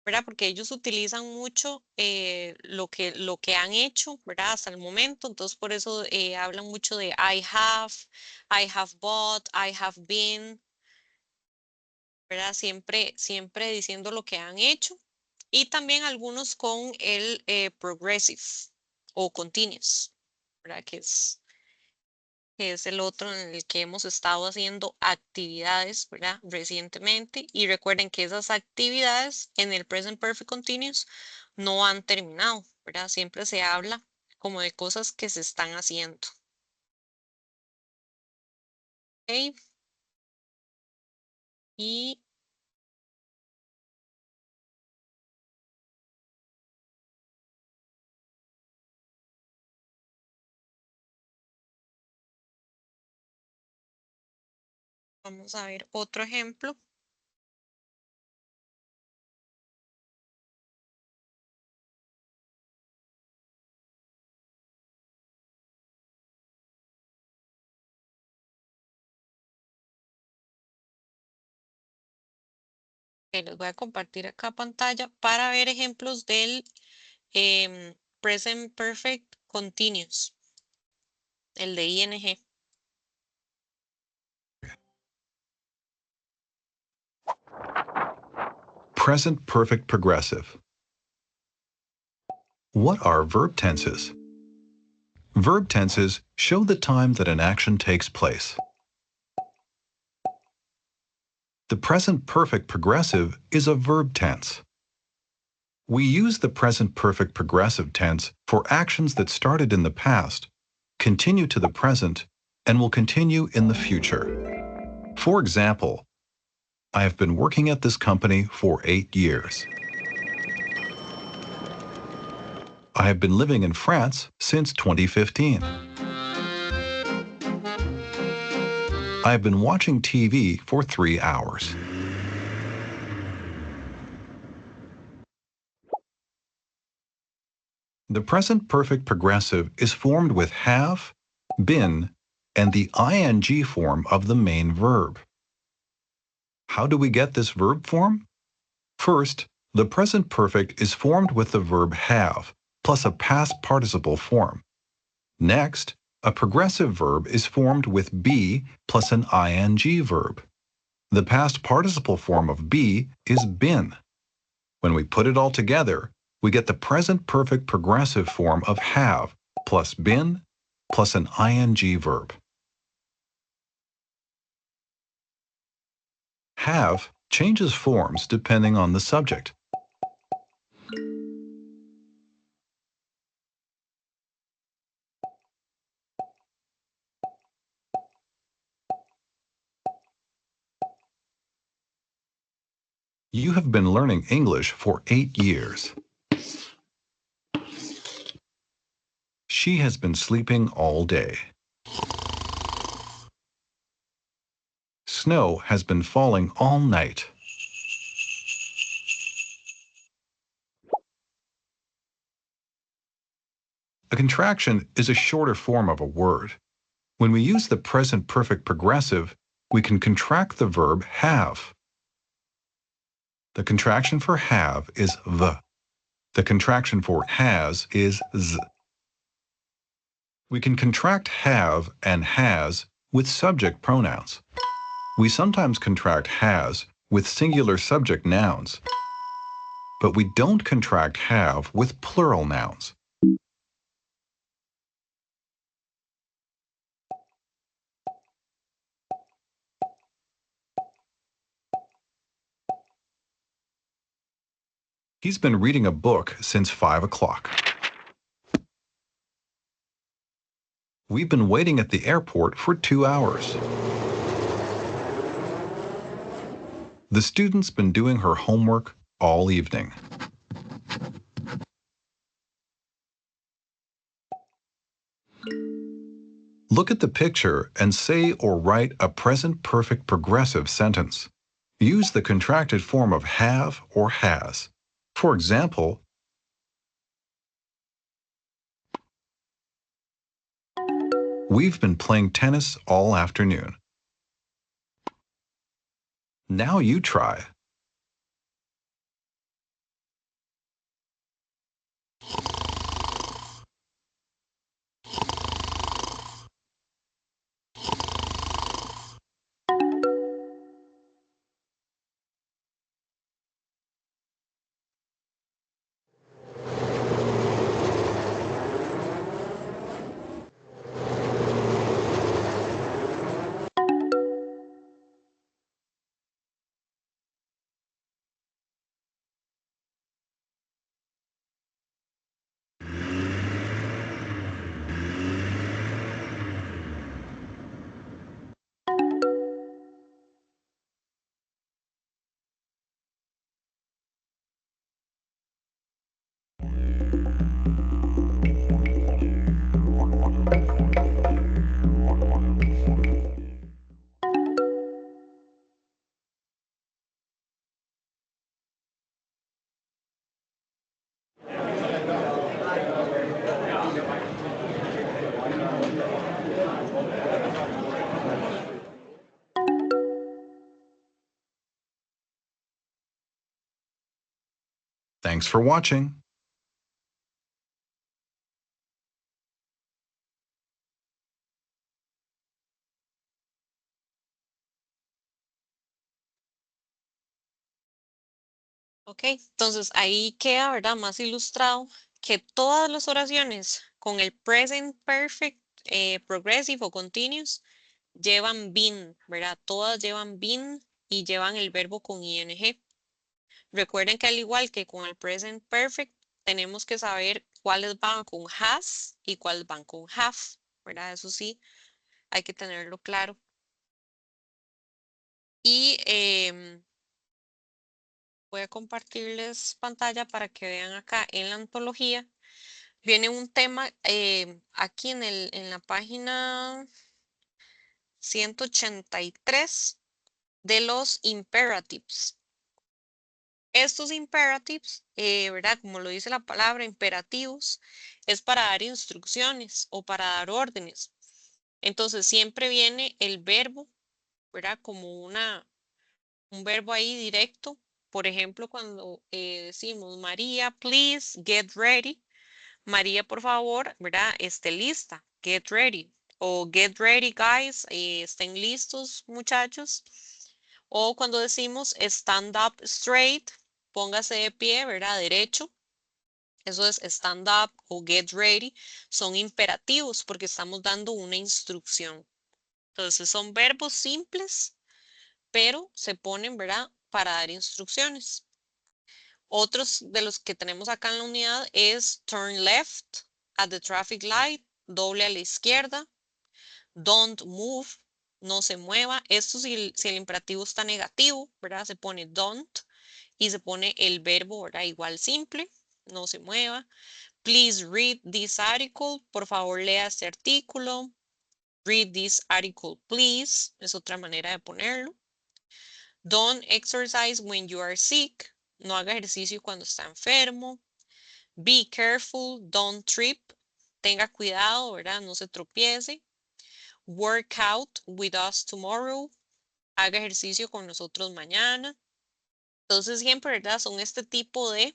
¿verdad? Porque ellos utilizan mucho lo que han hecho, ¿verdad? Hasta el momento. Entonces, por eso hablan mucho de I have bought, I have been, ¿verdad? Siempre diciendo lo que han hecho. Y también algunos con el progressive o continuous, ¿verdad? Que es el otro en el que hemos estado haciendo actividades, ¿verdad? Recientemente. Y recuerden que esas actividades en el present perfect continuous no han terminado, ¿verdad? Siempre se habla como de cosas que se están haciendo. ¿Ok? Y vamos a ver otro ejemplo. Que les voy a compartir acá pantalla para ver ejemplos del present perfect continuous, el de ing. Present perfect progressive. What are verb tenses? Verb tenses show the time that an action takes place. The present perfect progressive is a verb tense. We use the present perfect progressive tense for actions that started in the past, continue to the present, and will continue in the future. For example, I have been working at this company for 8 years. I have been living in France since 2015. I have been watching TV for 3 hours. The present perfect progressive is formed with have, been, and the ing form of the main verb. How do we get this verb form? First, the present perfect is formed with the verb have, plus a past participle form. Next, a progressive verb is formed with be plus an ing verb. The past participle form of be is been. When we put it all together, we get the present perfect progressive form of have plus been plus an ing verb. Have changes forms depending on the subject. You have been learning English for 8 years. She has been sleeping all day. Snow has been falling all night. A contraction is a shorter form of a word. When we use the present perfect progressive, we can contract the verb have. The contraction for have is v. The contraction for has is z. We can contract have and has with subject pronouns. We sometimes contract has with singular subject nouns, but we don't contract have with plural nouns. He's been reading a book since 5 o'clock. We've been waiting at the airport for 2 hours. The student's been doing her homework all evening. Look at the picture and say or write a present perfect progressive sentence. Use the contracted form of have or has. For example, we've been playing tennis all afternoon. Now you try. Thanks for watching. Ok, entonces ahí queda, ¿verdad? Más ilustrado que todas las oraciones con el present perfect, progressive o continuous llevan been, ¿verdad? Todas llevan been y llevan el verbo con ing. Recuerden que al igual que con el present perfect, tenemos que saber cuáles van con has y cuáles van con have, ¿verdad? Eso sí, hay que tenerlo claro. Y voy a compartirles pantalla para que vean acá en la antología. Viene un tema aquí en la página 183 de los imperatives. Estos imperatives, ¿verdad? Como lo dice la palabra, imperativos, es para dar instrucciones o para dar órdenes. Entonces siempre viene el verbo, ¿verdad? Como un verbo ahí directo. Por ejemplo, cuando decimos, María, please get ready. María, por favor, ¿verdad? Esté lista. Get ready. O get ready, guys. Estén listos, muchachos. O cuando decimos stand up straight, póngase de pie, ¿verdad? Derecho. Eso es stand up o get ready. Son imperativos porque estamos dando una instrucción. Entonces son verbos simples, pero se ponen, ¿verdad? Para dar instrucciones. Otros de los que tenemos acá en la unidad es turn left at the traffic light, doble a la izquierda, don't move, no se mueva. Esto si el imperativo está negativo, ¿verdad? Se pone don't. y se pone el verbo, ¿verdad? Igual simple, no se mueva. Please read this article. Por favor, lea este artículo. Read this article, please. Es otra manera de ponerlo. Don't exercise when you are sick. No haga ejercicio cuando está enfermo. Be careful, don't trip. Tenga cuidado, ¿verdad? No se tropiece. Work out with us tomorrow. Haga ejercicio con nosotros mañana. Entonces siempre, ¿verdad? Son este tipo de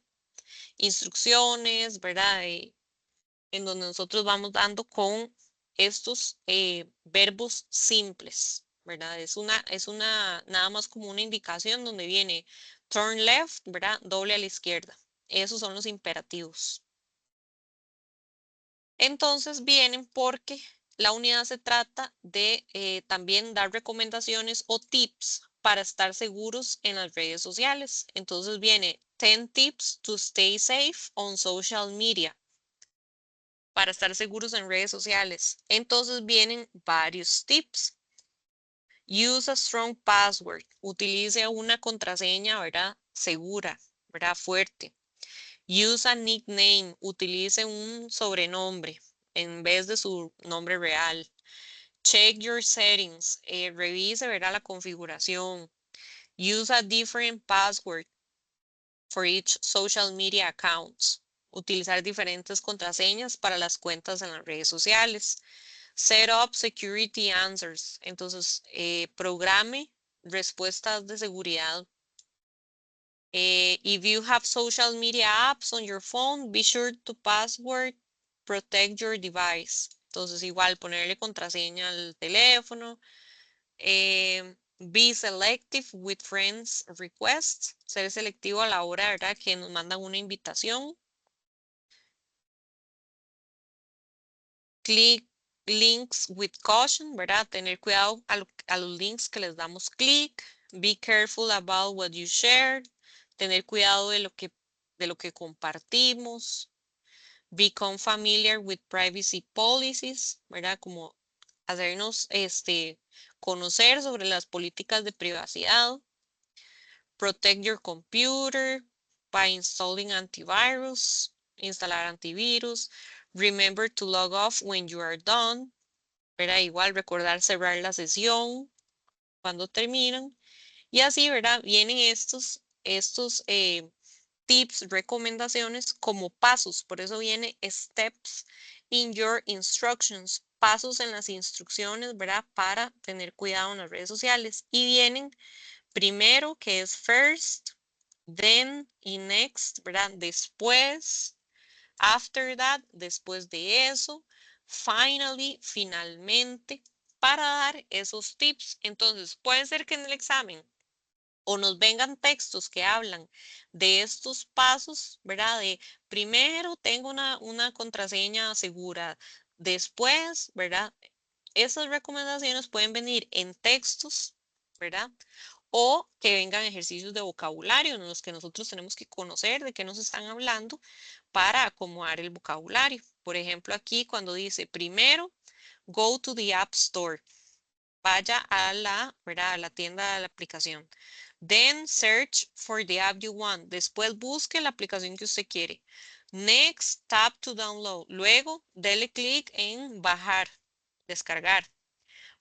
instrucciones, ¿verdad? En donde nosotros vamos dando con estos verbos simples, ¿verdad? Es una, nada más como una indicación donde viene turn left, ¿verdad? Doble a la izquierda. Esos son los imperativos. Entonces vienen porque la unidad se trata de también dar recomendaciones o tips para estar seguros en las redes sociales. Entonces viene 10 tips to stay safe on social media. Para estar seguros en redes sociales. Entonces vienen varios tips. Use a strong password. Utilice una contraseña, ¿verdad? Segura, ¿verdad? Fuerte. Use a nickname. Utilice un sobrenombre en vez de su nombre real. Check your settings. Revise, ¿verdad? La configuración. Use a different password for each social media accounts. Utilizar diferentes contraseñas para las cuentas en las redes sociales. Set up security answers. Entonces, programe respuestas de seguridad. If you have social media apps on your phone, be sure to password protect your device. Entonces, igual ponerle contraseña al teléfono. Be selective with friends requests. Ser selectivo a la hora, ¿verdad? Que nos mandan una invitación. Click links with caution, ¿verdad? Tener cuidado a los links que les damos clic. Be careful about what you share. Tener cuidado de lo que compartimos. Become familiar with privacy policies, ¿verdad? Como hacernos conocer sobre las políticas de privacidad. Protect your computer by installing antivirus. Instalar antivirus. Remember to log off when you are done. ¿Verdad? Igual recordar cerrar la sesión cuando terminan. Y así, ¿verdad? Vienen estos tips, recomendaciones como pasos. Por eso viene steps in your instructions. Pasos en las instrucciones, ¿verdad? Para tener cuidado en las redes sociales. Y vienen primero, que es first, then y next, ¿verdad? Después. After that, después de eso, finally, finalmente, para dar esos tips. Entonces, puede ser que en el examen o nos vengan textos que hablan de estos pasos, ¿verdad? De primero tengo una contraseña segura, después, ¿verdad? Esas recomendaciones pueden venir en textos, ¿verdad? O que vengan ejercicios de vocabulario en los que nosotros tenemos que conocer de qué nos están hablando para acomodar el vocabulario. Por ejemplo, aquí cuando dice primero, go to the App Store. Vaya a ¿verdad? A la tienda de la aplicación. Then search for the app you want. Después busque la aplicación que usted quiere. Next, tap to download. Luego, dele clic en bajar, descargar.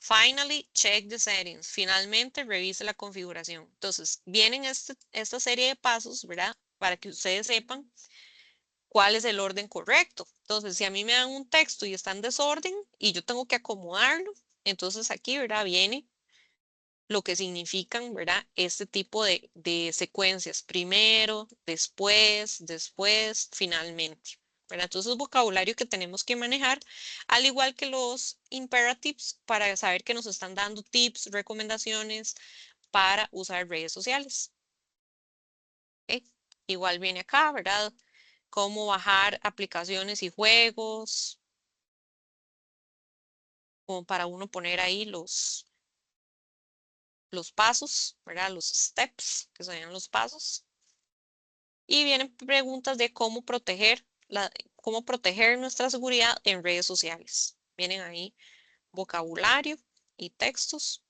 Finally, check the settings. Finalmente, revise la configuración. Entonces, vienen esta serie de pasos, ¿verdad? Para que ustedes sepan cuál es el orden correcto. Entonces, si a mí me dan un texto y está en desorden y yo tengo que acomodarlo, entonces aquí, ¿verdad? Viene lo que significan, ¿verdad? Este tipo de secuencias. Primero, después, finalmente. ¿Verdad? Entonces, vocabulario que tenemos que manejar, al igual que los imperatives, para saber que nos están dando tips, recomendaciones para usar redes sociales. ¿Okay? Igual viene acá, ¿verdad? Cómo bajar aplicaciones y juegos, como para uno poner ahí los pasos, ¿verdad? Los steps, que serían los pasos. Y vienen preguntas de cómo proteger nuestra seguridad en redes sociales. Vienen ahí vocabulario y textos.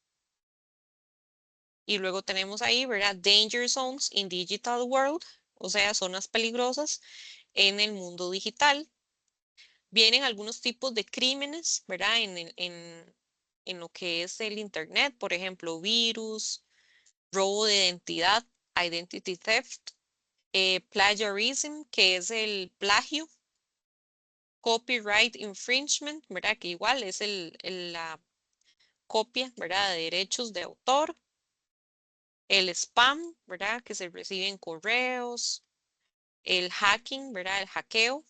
Y luego tenemos ahí, ¿verdad? Danger zones in digital world, o sea, zonas peligrosas en el mundo digital. Vienen algunos tipos de crímenes, ¿verdad? En lo que es el Internet, por ejemplo, virus, robo de identidad, identity theft, plagiarism, que es el plagio, copyright infringement, ¿verdad? Que igual es la copia, ¿verdad? De derechos de autor, el spam, ¿verdad? Que se reciben correos, el hacking, ¿verdad? El hackeo,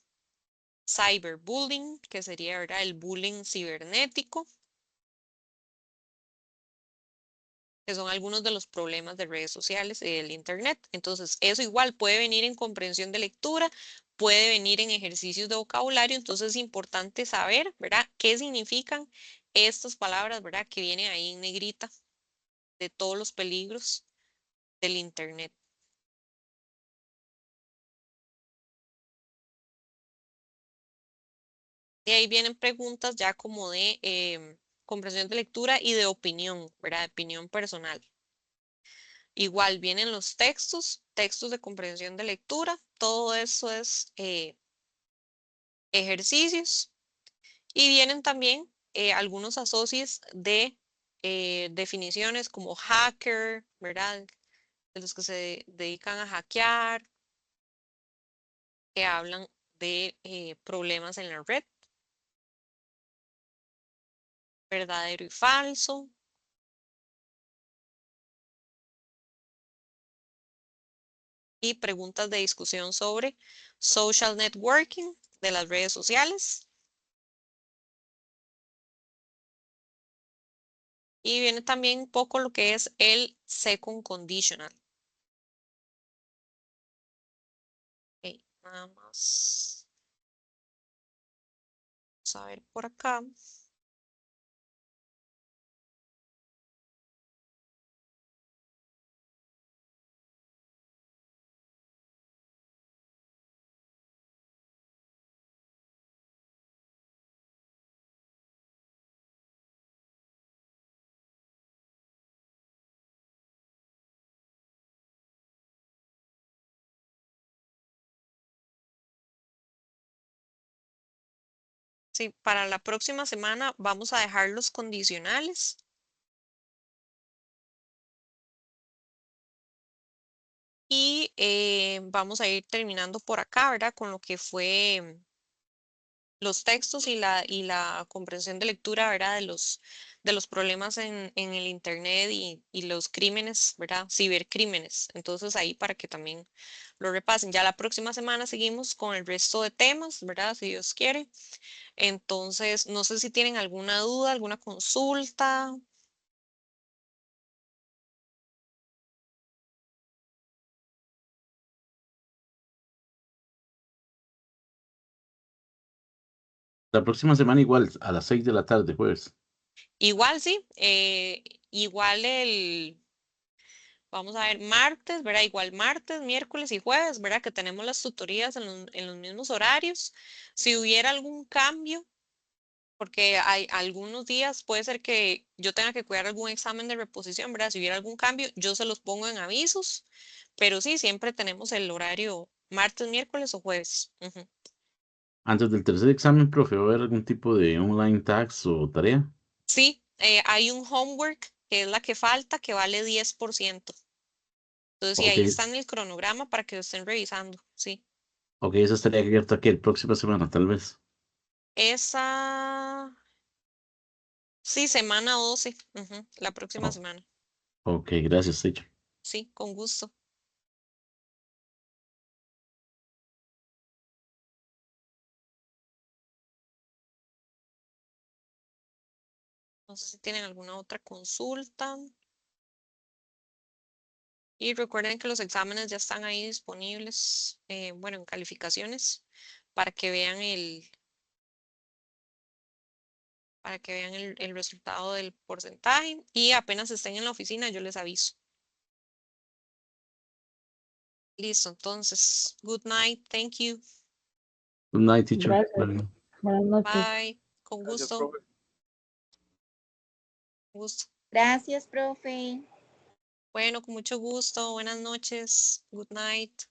cyberbullying, que sería, ¿verdad? El bullying cibernético, que son algunos de los problemas de redes sociales y del Internet. Entonces, eso igual puede venir en comprensión de lectura, puede venir en ejercicios de vocabulario, entonces es importante saber, ¿verdad? ¿Qué significan estas palabras, ¿verdad? Que vienen ahí en negrita de todos los peligros del Internet. Y ahí vienen preguntas ya como de comprensión de lectura y de opinión, ¿verdad? De opinión personal. Igual vienen los textos, textos de comprensión de lectura, todo eso es ejercicios. Y vienen también algunos asocios de definiciones como hacker, ¿verdad? De los que se dedican a hackear, que hablan de problemas en la red, verdadero y falso. Y preguntas de discusión sobre social networking de las redes sociales. Y viene también un poco lo que es el second conditional. Ok, nada más. Vamos a ver por acá. Sí, para la próxima semana vamos a dejar los condicionales. Y vamos a ir terminando por acá, ¿verdad? Con lo que fue los textos y la comprensión de lectura, ¿verdad? De los problemas en el Internet y los crímenes, ¿verdad? Cibercrímenes. Entonces ahí para que también lo repasen. Ya la próxima semana seguimos con el resto de temas, ¿verdad? Si Dios quiere. Entonces, no sé si tienen alguna duda, alguna consulta. La próxima semana igual, a las 6 de la tarde, jueves. Igual sí, igual vamos a ver, martes, ¿verdad? Igual martes, miércoles y jueves, ¿verdad? Que tenemos las tutorías en los mismos horarios. Si hubiera algún cambio, porque hay algunos días, puede ser que yo tenga que cuidar algún examen de reposición, ¿verdad? Si hubiera algún cambio, yo se los pongo en avisos, pero sí, siempre tenemos el horario martes, miércoles o jueves. Ujú. Antes del tercer examen, profe, ¿va a haber algún tipo de online tax o tarea? Sí, hay un homework que es la que falta, que vale 10%. Entonces, sí, Ok, ahí está en el cronograma para que lo estén revisando, sí. ok, esa estaría abierta aquí la próxima semana, tal vez. Esa, sí, semana 12, ujú, la próxima Oh, semana. ok, gracias, teacher. Sí, con gusto. No sé si tienen alguna otra consulta. Y recuerden que los exámenes ya están ahí disponibles, bueno, en calificaciones, para que vean el resultado del porcentaje. Y apenas estén en la oficina, yo les aviso. Listo, entonces, good night, thank you, Good night, teacher. Gracias. Bye. Buenas noches. bye, con Gracias, gusto, profe. gusto. Gracias, profe. Bueno, con mucho gusto. Buenas noches. Good night.